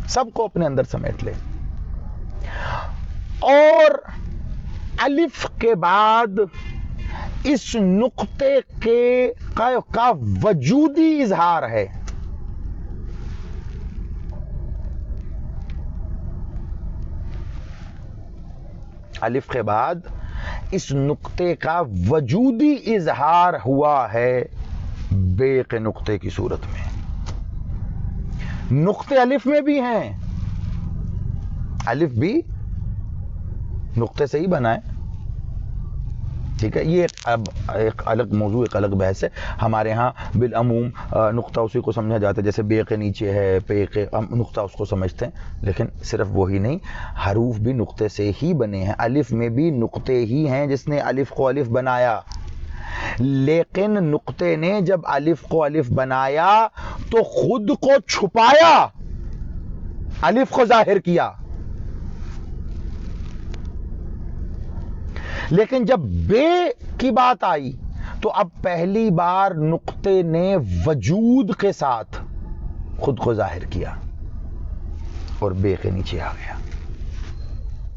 سب کو اپنے اندر سمیٹ لے. اور الف کے بعد اس نقطے کے کا وجودی اظہار ہے. الف کے بعد اس نقطے کا وجودی اظہار ہوا ہے بے کے نقطے کی صورت میں. نقطے الف میں بھی ہیں, الف بھی نقطے سے ہی بنا ہے, ٹھیک ہے. یہ اب ایک الگ موضوع, ایک الگ بحث ہے. ہمارے ہاں بالعموم نقطہ اسی کو سمجھا جاتا ہے جیسے بے کے نیچے ہے, پے کے نقطہ اس کو سمجھتے ہیں. لیکن صرف وہی نہیں, حروف بھی نقطے سے ہی بنے ہیں. الف میں بھی نقطے ہی ہیں جس نے الف کو الف بنایا, لیکن نقطے نے جب الف کو الف بنایا تو خود کو چھپایا, الف کو ظاہر کیا. لیکن جب بے کی بات آئی تو اب پہلی بار نقطے نے وجود کے ساتھ خود کو ظاہر کیا اور بے کے نیچے آ گیا.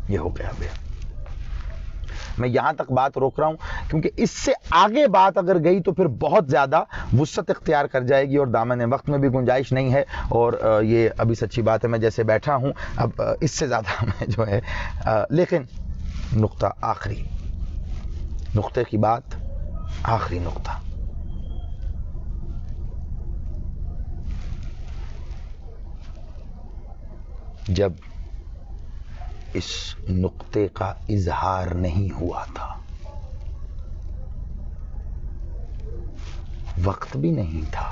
یہ ہو گیا بے. میں یہاں تک بات روک رہا ہوں کیونکہ اس سے آگے بات اگر گئی تو پھر بہت زیادہ وسعت اختیار کر جائے گی اور دامن وقت میں بھی گنجائش نہیں ہے. اور یہ ابھی سچی بات ہے, میں جیسے بیٹھا ہوں اب اس سے زیادہ میں جو ہے, لیکن نقطہ آخری, نقطے کی بات آخری نقطہ. جب اس نقطے کا اظہار نہیں ہوا تھا, وقت بھی نہیں تھا,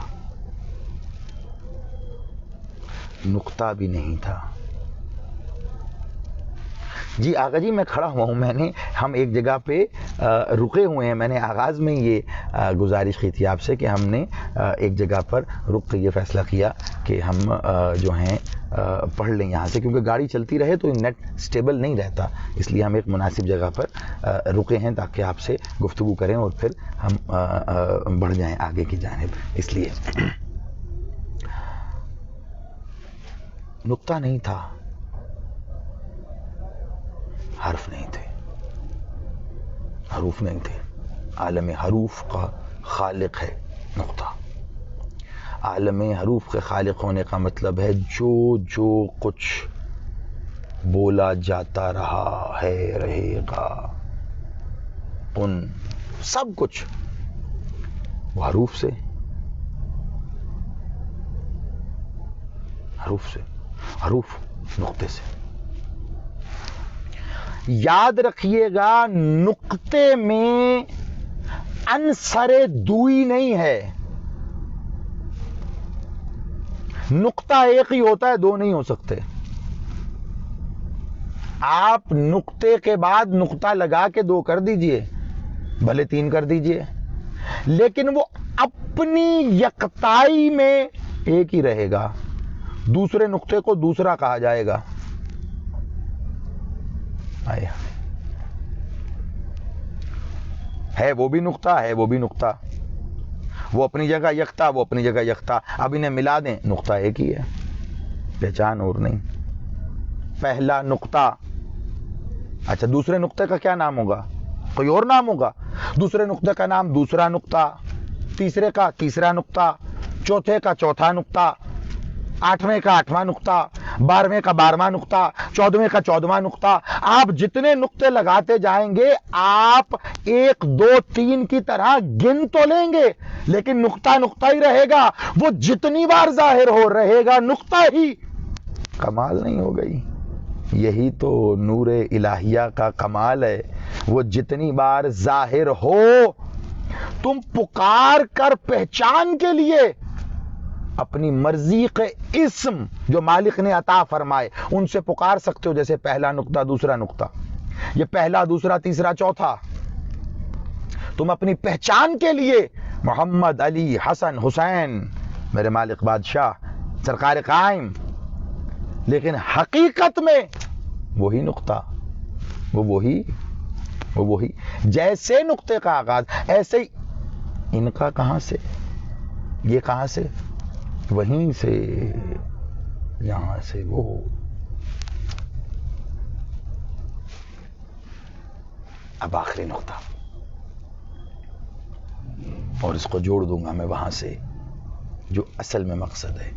نقطہ بھی نہیں تھا. جی آقا جی میں کھڑا ہوا ہوں, ہم ایک جگہ پہ رکے ہوئے ہیں. میں نے آغاز میں یہ گزارش کی تھی آپ سے کہ ہم نے ایک جگہ پر رک کے یہ فیصلہ کیا کہ ہم جو ہیں پڑھ لیں یہاں سے, کیونکہ گاڑی چلتی رہے تو نیٹ سٹیبل نہیں رہتا, اس لیے ہم ایک مناسب جگہ پر رکے ہیں تاکہ آپ سے گفتگو کریں اور پھر ہم بڑھ جائیں آگے کی جانب. اس لیے نقطہ نہیں تھا, حرف نہیں تھے, حروف نہیں تھے. عالم حروف کا خالق ہے نقطہ. عالم حروف کے خالق ہونے کا مطلب ہے جو کچھ بولا جاتا رہا ہے رہے گا، ان سب کچھ وہ حروف سے حروف نقطے سے. یاد رکھیے گا نقطے میں عنصر دوئی نہیں ہے. نقطہ ایک ہی ہوتا ہے، دو نہیں ہو سکتے. آپ نقطے کے بعد نقطہ لگا کے دو کر دیجئے، بھلے تین کر دیجئے، لیکن وہ اپنی یکتائی میں ایک ہی رہے گا. دوسرے نقطے کو دوسرا کہا جائے گا. ہے وہ بھی نقطہ، ہے وہ بھی نقطہ. وہ اپنی جگہ یکتا، وہ اپنی جگہ یکتا. اب انہیں ملا دیں، نقطہ ایک ہی ہے، پہچان اور نہیں. پہلا نقطہ. اچھا دوسرے نقطے کا کیا نام ہوگا؟ کوئی اور نام ہوگا. دوسرے نقطے کا نام دوسرا نقطہ، تیسرے کا تیسرا نقطہ، چوتھے کا چوتھا نقطہ، آٹھویں کا آٹھواں نقطہ، 12ویں کا 12واں نقطہ، 14ویں کا 14واں نقطہ. آپ جتنے نقطے لگاتے جائیں گے آپ 1 2 3 کی طرح گن تو لیں گے، لیکن نقطہ نقطہ ہی رہے گا. وہ جتنی بار ظاہر ہو رہے گا نقطہ ہی. کمال نہیں ہو گئی؟ یہی تو نور الہیہ کا کمال ہے. وہ جتنی بار ظاہر ہو، تم پکار کر پہچان کے لیے اپنی مرضی کے اسم جو مالک نے عطا فرمائے ان سے پکار سکتے ہو. جیسے پہلا نقطہ دوسرا نقطہ، یہ پہلا دوسرا تیسرا چوتھا. تم اپنی پہچان کے لیے محمد، علی، حسن، حسین، میرے مالک بادشاہ، سرکار قائم، لیکن حقیقت میں وہی نقطہ، وہ وہی. جیسے نقطے کا آغاز ایسے ہی ان کا کہاں سے، یہ کہاں سے، وہیں سے، یہاں سے وہ. اب آخری نقطہ، اور اس کو جوڑ دوں گا میں وہاں سے جو اصل میں مقصد ہے.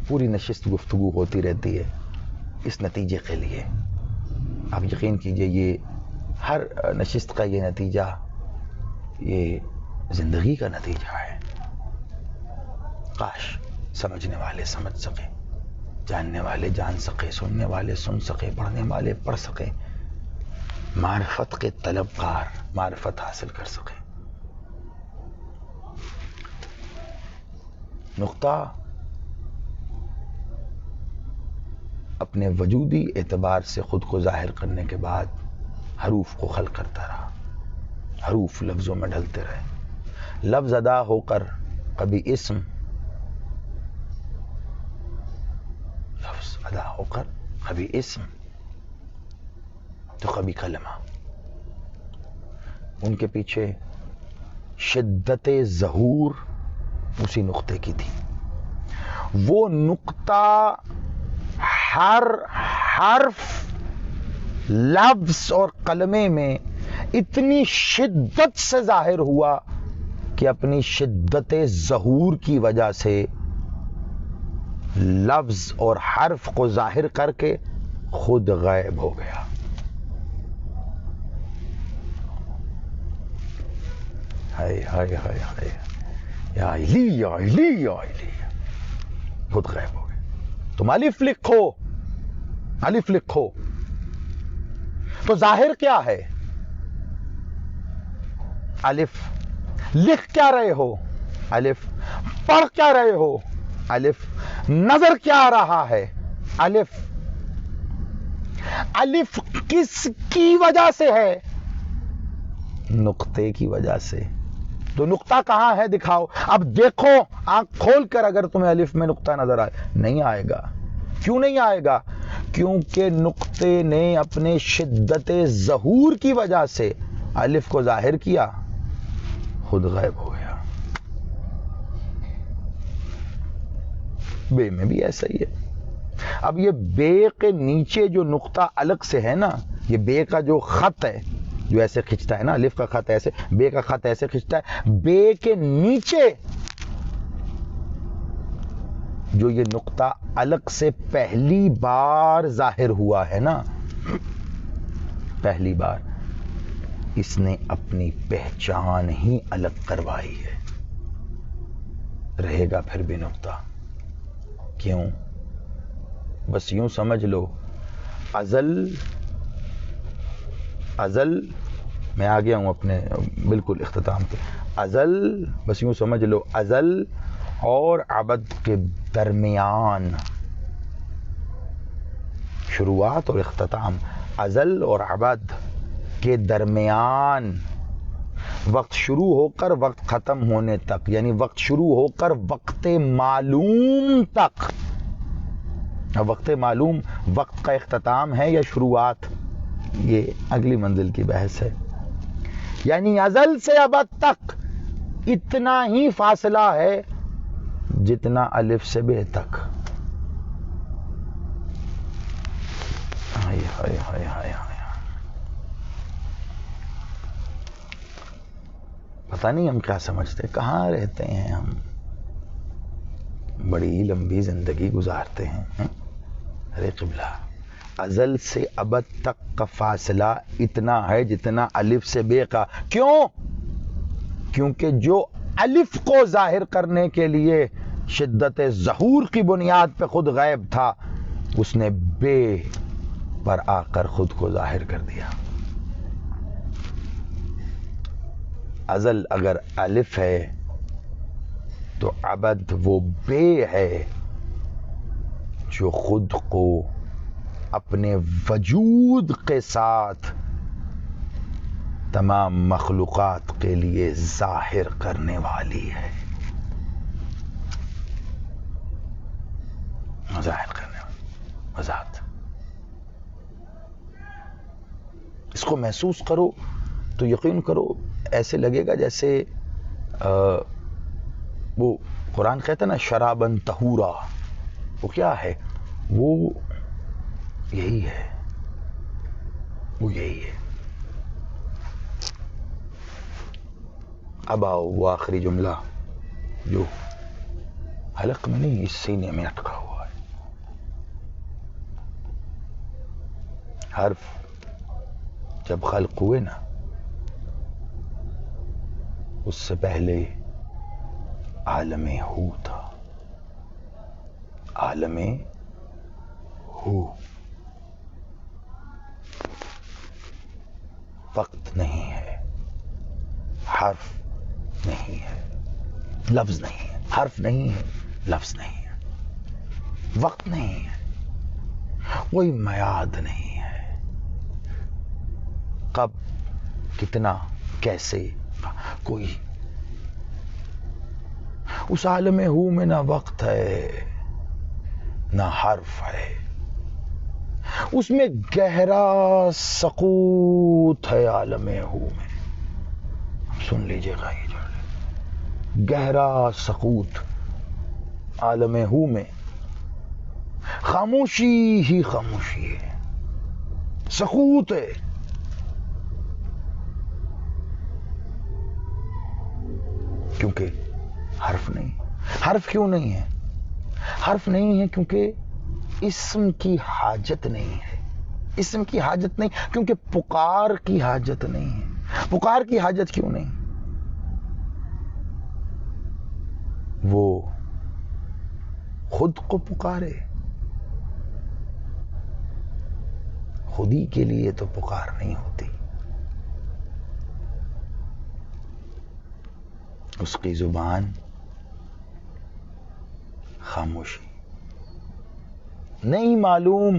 پوری نشست گفتگو ہوتی رہتی ہے اس نتیجے کے لیے. آپ یقین کیجئے یہ ہر نشست کا یہ نتیجہ، یہ زندگی کا نتیجہ ہے. کاش سمجھنے والے سمجھ سکیں، جاننے والے جان سکے، سننے والے سن سکے، پڑھنے والے پڑھ سکیں، معرفت کے طلبگار معرفت حاصل کر سکیں. نقطہ اپنے وجودی اعتبار سے خود کو ظاہر کرنے کے بعد حروف کو خلق کرتا رہا. حروف لفظوں میں ڈھلتے رہے. لفظ ادا ہو کر کبھی اسم، لفظ ادا ہو کر کبھی اسم تو کبھی کلمہ. ان کے پیچھے شدت ظہور اسی نقطے کی تھی. وہ نقطہ ہر حرف، لفظ اور کلمے میں اتنی شدت سے ظاہر ہوا کہ اپنی شدت ظہور کی وجہ سے لفظ اور حرف کو ظاہر کر کے خود غائب ہو گیا. ہائے ہائے ہائے ہائے، یا علی یا علی یا علی، خود غائب ہو گیا. تم الف لکھو، الف لکھو تو ظاہر کیا ہے؟ الف. لکھ کیا رہے ہو؟ الف. پڑھ کیا رہے ہو؟ الف. نظر کیا آ رہا ہے؟ الف. الف کس کی وجہ سے ہے؟ نقطے کی وجہ سے. تو نقطہ کہاں ہے دکھاؤ. اب دیکھو آنکھ کھول کر، اگر تمہیں الف میں نقطہ نظر آئے. نہیں آئے گا. کیوں نہیں آئے گا؟ کیونکہ نقطے نے اپنے شدت ظہور کی وجہ سے الف کو ظاہر کیا، خود غائب ہو گیا. بے میں بھی ایسا ہی ہے. اب یہ بے کے نیچے جو نقطہ الگ سے ہے نا، یہ بے کا جو خط ہے جو ایسے کھنچتا ہے نا، الف کا خط ایسے، بے کا خط ایسے کھنچتا ہے، بے کے نیچے جو یہ نقطہ الگ سے پہلی بار ظاہر ہوا ہے نا، پہلی بار، اس نے اپنی پہچان ہی الگ کروائی ہے، رہے گا پھر بھی نقطہ. کیوں؟ بس یوں سمجھ لو، ازل میں آ گیا ہوں اپنے بالکل اختتام پہ. ازل، بس یوں سمجھ لو، ازل اور ابد کے درمیان، شروعات اور اختتام، ازل اور ابد کے درمیان، وقت شروع ہو کر وقت ختم ہونے تک، یعنی وقت شروع ہو کر وقت معلوم تک. وقت معلوم وقت کا اختتام ہے یا شروعات، یہ اگلی منزل کی بحث ہے. یعنی ازل سے ابد تک اتنا ہی فاصلہ ہے جتنا الف سے بے تک. پتہ نہیں ہم کیا سمجھتے، کہاں رہتے ہیں ہم، بڑی لمبی زندگی گزارتے ہیں. ارے قبلہ، ازل سے ابد تک کا فاصلہ اتنا ہے جتنا الف سے بے کا. کیوں؟ کیونکہ جو الف کو ظاہر کرنے کے لیے شدت ظہور کی بنیاد پہ خود غائب تھا، اس نے بے پر آ کر خود کو ظاہر کر دیا. ازل اگر الف ہے تو ابد وہ بے ہے جو خود کو اپنے وجود کے ساتھ تمام مخلوقات کے لیے ظاہر کرنے والی ہے. ظاہر کرنے والی وضاحت. اس کو محسوس کرو تو یقین کرو ایسے لگے گا جیسے وہ قرآن کہتا ہے نا شرابن طہورا. وہ کیا ہے؟ وہ یہی ہے، وہ یہی ہے. اب آؤ وہ آخری جملہ جو حلق میں نہیں، اس سینے میں اٹکا ہوا ہے. حرف جب خلق ہوئے نا، اس سے پہلے عالم ہو تھا. عالم ہو، وقت نہیں ہے، حرف نہیں ہے، لفظ نہیں ہے. حرف نہیں ہے، لفظ نہیں ہے، وقت نہیں ہے، کوئی میعاد نہیں ہے. کب، کتنا، کیسے، کوئی. اس عالم ہو میں نہ وقت ہے نہ حرف ہے. اس میں گہرا سکوت ہے. عالم ہو میں سن لیجئے گا یہ جو گہرا سکوت. عالم ہو میں خاموشی ہی خاموشی ہے، سکوت ہے. کیونکہ حرف نہیں. حرف کیوں نہیں ہے؟ حرف نہیں ہے کیونکہ اسم کی حاجت نہیں ہے. اسم کی حاجت نہیں کیونکہ پکار کی حاجت نہیں ہے. پکار کی حاجت کیوں نہیں؟ وہ خود کو پکارے، خودی کے لیے تو پکار نہیں ہوتی. اس کی زبان خاموشی. نہیں معلوم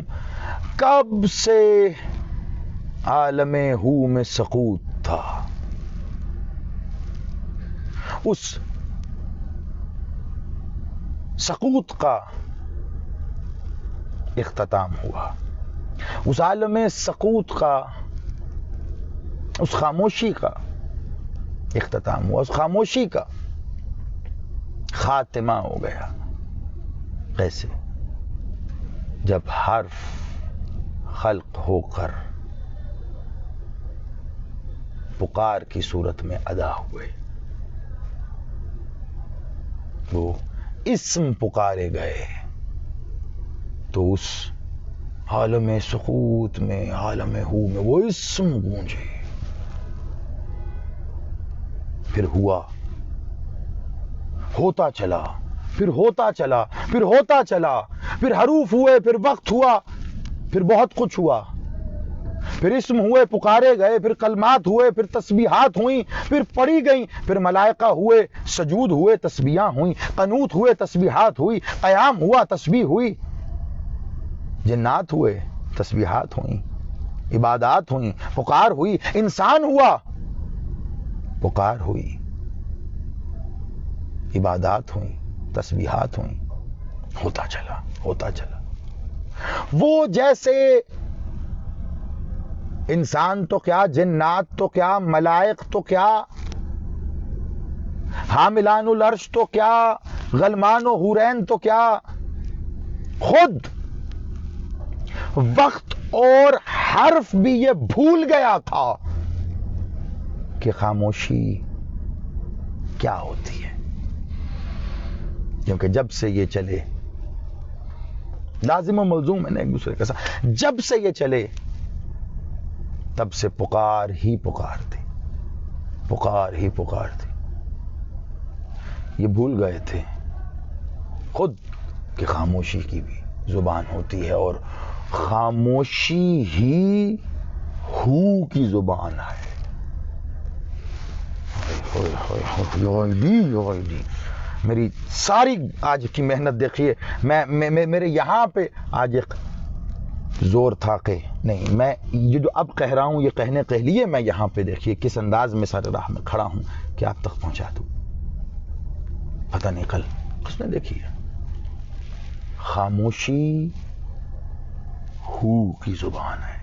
کب سے عالم ہو میں سکوت تھا. اس سکوت کا اختتام ہوا. اس عالم سکوت کا، اس خاموشی کا اختتام ہوا. اس خاموشی کا خاتمہ ہو گیا. کیسے؟ جب حرف خلق ہو کر پکار کی صورت میں ادا ہوئے. وہ اسم پکارے گئے تو اس عالم سقوط میں، عالم ہو میں وہ اسم گونجے. پھر ہوا، ہوتا چلا، پھر ہوتا چلا، پھر ہوتا چلا، پھر حروف ہوئے، پھر وقت ہوا، پھر بہت کچھ ہوا. پھر اسم ہوئے، پکارے گئے، پھر کلمات ہوئے، پھر تسبیحات ہوئیں، پھر پڑھی گئیں، پھر ملائکہ ہوئے، سجود ہوئے، تسبیحاں ہوئیں، قنوت ہوئے، تسبیحات ہوئی، قیام ہوا، تسبیح ہوئی، جنات ہوئے، تسبیحات ہوئیں، عبادات ہوئیں، پکار ہوئی، انسان ہوا، پکار ہوئی، عبادات ہوئیں، تسبیحات ہوئیں. ہوتا چلا، ہوتا چلا. وہ جیسے انسان تو کیا، جنات تو کیا، ملائک تو کیا، حاملان العرش تو کیا، غلمان و حورین تو کیا، خود وقت اور حرف بھی یہ بھول گیا تھا کہ خاموشی کیا ہوتی ہے. کیونکہ جب سے یہ چلے، لازم و ملزوم ہے نا ایک دوسرے کے ساتھ، جب سے یہ چلے تب سے پکار ہی پکار تھی، پکار ہی پکار تھی. یہ بھول گئے تھے خود کہ خاموشی کی بھی زبان ہوتی ہے، اور خاموشی ہی ہو کی زبان ہے. میری ساری آج کی محنت دیکھیے، میرے یہاں پہ آج ایک زور تھا کہ نہیں، میں یہ جو اب کہہ رہا ہوں یہ کہنے کے لیے میں یہاں پہ دیکھیے کس انداز میں سارے راہ میں کھڑا ہوں کہ آپ تک پہنچا دوں. پتہ نہیں کل کس نے دیکھی ہے. خاموشی ہو کی زبان ہے.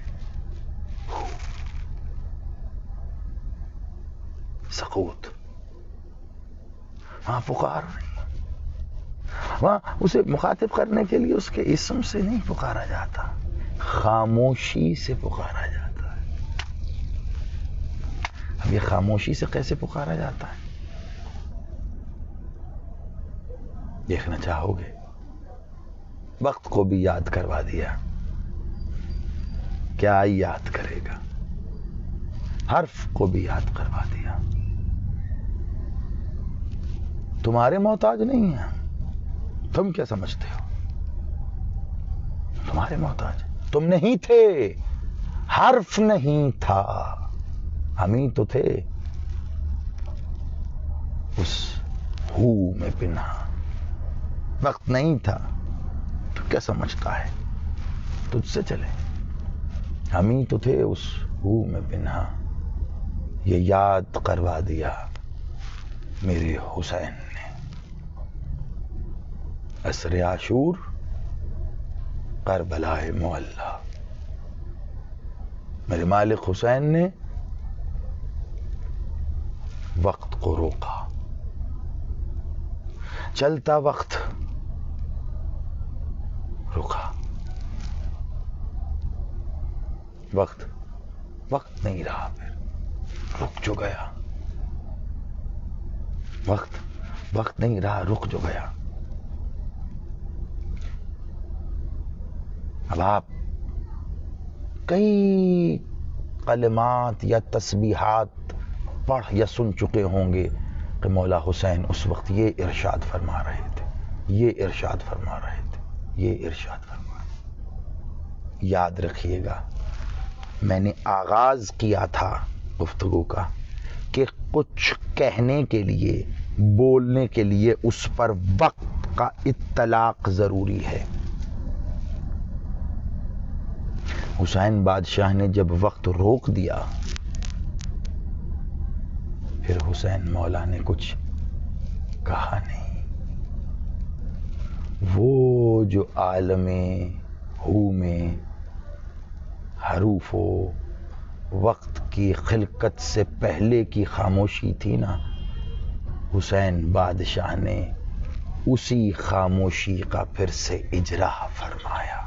سقوط، وہاں پکار نہیں، وہاں اسے مخاطب کرنے کے لیے اس کے اسم سے نہیں پکارا جاتا، خاموشی سے پکارا جاتا ہے. اب یہ خاموشی سے کیسے پکارا جاتا ہے دیکھنا چاہو گے. وقت کو بھی یاد کروا دیا، کیا یاد کرے گا. حرف کو بھی یاد کروا دیا. تمہارے محتاج نہیں ہیں، تم کیا سمجھتے ہو، تمہارے محتاج تم نہیں تھے، حرف نہیں تھا، ہم ہی تو تھے اس ہو میں پنہا. وقت نہیں تھا تو کیا سمجھتا ہے، تجھ سے چلے. ہم ہی تو تھے اس ہو میں پنہا. یہ یاد کروا دیا میرے حسین نے. عصر عاشور، کربلا معلی، میرے مالک حسین نے وقت کو روکا. چلتا وقت رکا. وقت نہیں رہا، پھر رک جو گیا. وقت نہیں رہا، رک جو گیا. اب آپ کئی کلمات یا تسبیحات پڑھ یا سن چکے ہوں گے کہ مولا حسین اس وقت یہ ارشاد فرما رہے تھے، یہ ارشاد فرما رہے تھے، یہ ارشاد فرما رہے تھے. یاد رکھیے گا، میں نے آغاز کیا تھا گفتگو کا کہ کچھ کہنے کے لیے، بولنے کے لیے اس پر وقت کا اطلاق ضروری ہے. حسین بادشاہ نے جب وقت روک دیا، پھر حسین مولا نے کچھ کہا نہیں. وہ جو عالم ہو میں حروف و وقت کی خلقت سے پہلے کی خاموشی تھی نا، حسین بادشاہ نے اسی خاموشی کا پھر سے اجرا فرمایا.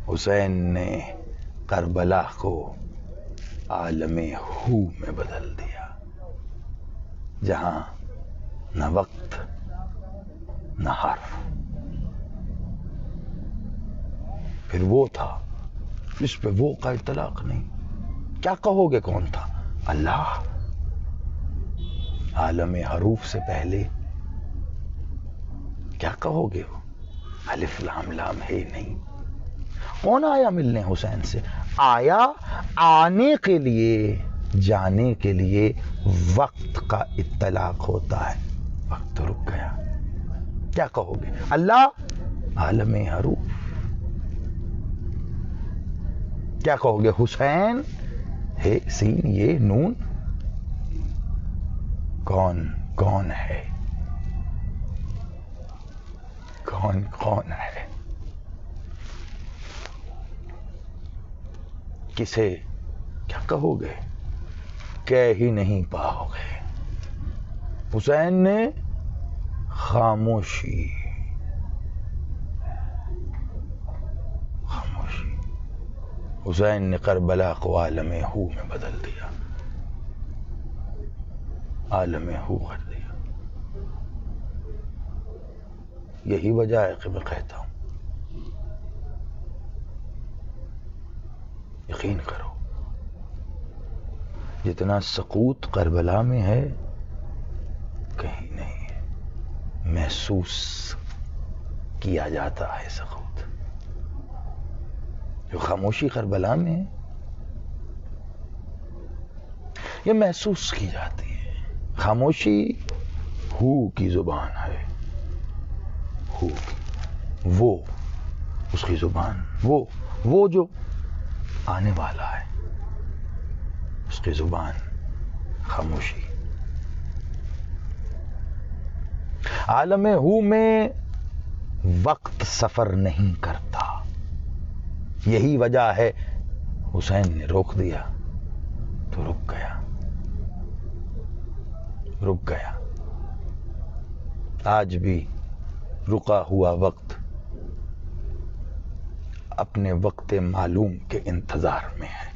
حسین نے کربلا کو عالم ہو میں بدل دیا، جہاں نہ وقت نہ حرف. پھر وہ تھا جس پہ وہ کا اطلاق نہیں. کیا کہو گے کون تھا؟ اللہ. عالم حروف سے پہلے کیا کہو گے؟ وہ الف لام لام ہے نہیں. کون آیا ملنے حسین سے؟ آیا آنے کے لیے، جانے کے لیے وقت کا اطلاق ہوتا ہے. وقت رک گیا. کیا کہو گے؟ اللہ عالم حروف. کیا کہو گے؟ حسین ہے سین یہ نون. کون ہے؟ کون ہے؟ کسے کیا کہو گے؟ کہہ ہی نہیں پاؤ گے. حسین نے خاموشی حسین نے کربلا کو عالم ہو میں بدل دیا، عالم ہو کر دیا. یہی وجہ ہے کہ میں کہتا ہوں یقین کرو، جتنا سقوط کربلا میں ہے کہیں نہیں ہے. محسوس کیا جاتا ہے سقوط. جو خاموشی کربلا میں ہے یہ محسوس کی جاتی ہے. خاموشی ہو کی زبان ہے. ہو کی وہ اس کی زبان، وہ جو آنے والا ہے اس کی زبان خاموشی. عالم ہو میں وقت سفر نہیں کرتا. یہی وجہ ہے حسین نے روک دیا تو رک گیا. آج بھی رکا ہوا وقت اپنے وقت معلوم کے انتظار میں ہے.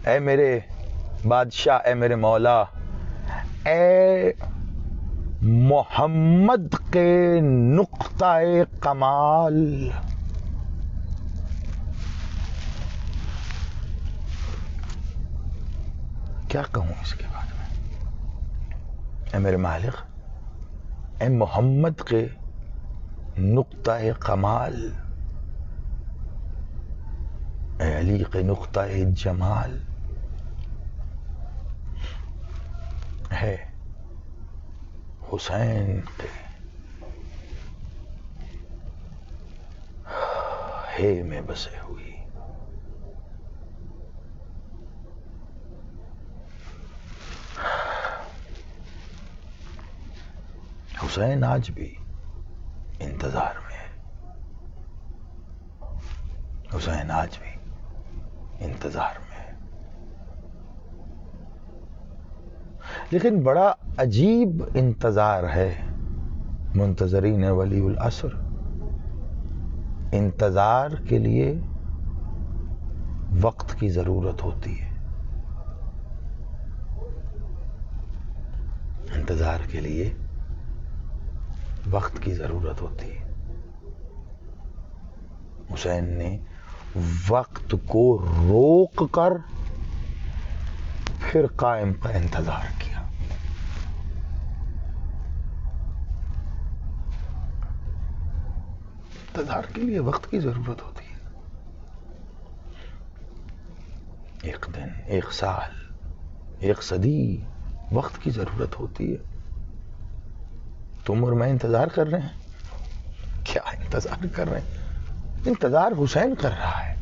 اے میرے بادشاہ، اے میرے مولا، اے محمد کے نقطہ کمال، کیا کہوں اس کے بارے میں؟ اے میرے مالک، اے محمد کے نقطہ کمال، اے علی کے نقطہ جمال، ہے حسین کے ہے میں بسے ہوئی. حسین آج بھی انتظار میں ہے. حسین آج بھی انتظار میں ہے. لیکن بڑا عجیب انتظار ہے منتظرین ولی العصر. انتظار کے لیے وقت کی ضرورت ہوتی ہے. انتظار کے لیے وقت کی ضرورت ہوتی ہے. حسین نے وقت کو روک کر پھر قائم کا انتظار کیا. انتظار کے لیے وقت کی ضرورت ہوتی ہے. ایک دن، ایک سال، ایک صدی وقت کی ضرورت ہوتی ہے. تم اور میں انتظار کر رہے ہیں. کیا انتظار کر رہے ہیں؟ انتظار حسین کر رہا ہے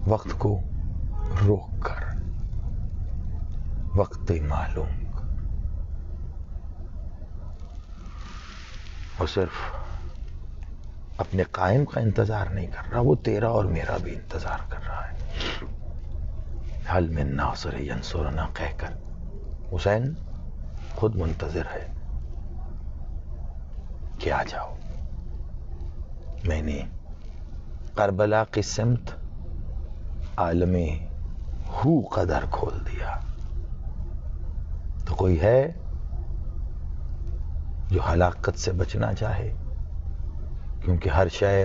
وقت کو روک کر، وقت معلوم. وہ صرف اپنے قائم کا انتظار نہیں کر رہا، وہ تیرا اور میرا بھی انتظار کر رہا ہے. حل من ناصر ینصرنا کہہ کر حسین خود منتظر ہے کہ آ جاؤ. میں نے کربلا کی سمت عالم ہو قدر کھول دیا. تو کوئی ہے جو ہلاکت سے بچنا چاہے؟ کیونکہ ہر شے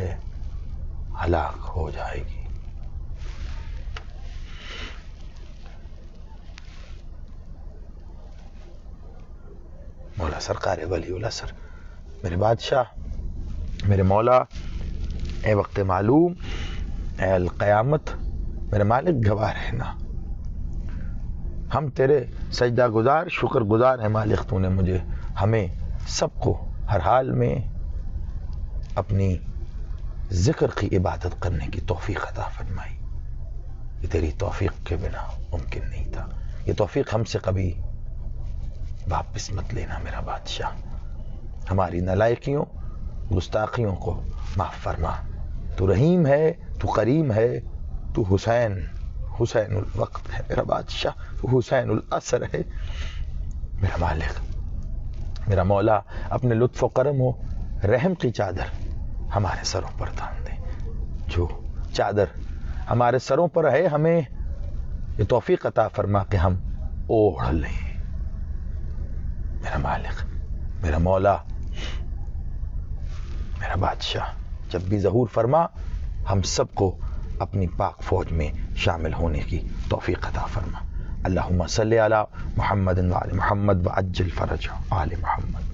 ہلاک ہو جائے گی. مولا سرکار ولی الاسر، میرے بادشاہ، میرے مولا، اے وقت معلوم، اے القیامت، میرے مالک گواہ رہنا. ہم تیرے سجدہ گزار، شکر گزار ہیں مالک. تو نے مجھے، ہمیں سب کو ہر حال میں اپنی ذکر کی عبادت کرنے کی توفیق عطا فرمائی. یہ تیری توفیق کے بنا ممکن نہیں تھا. یہ توفیق ہم سے کبھی واپس مت لینا میرا بادشاہ. ہماری نالائکیوں، گستاخیوں کو معاف فرما. تو رحیم ہے، تو کریم ہے، تو حسین الوقت ہے میرا بادشاہ، تو حسین العصر ہے میرا مالک، میرا مولا. اپنے لطف و کرم و رحم کی چادر ہمارے سروں پر تان دے. جو چادر ہمارے سروں پر ہے، ہمیں یہ توفیق عطا فرما کہ ہم اوڑھ لیں میرا مالک، میرا مولا، میرا بادشاہ. جب بھی ظہور فرما، ہم سب کو اپنی پاک فوج میں شامل ہونے کی توفیق عطا فرما. اللہم صلی علی محمد و آل محمد وعجل فرج آل محمد.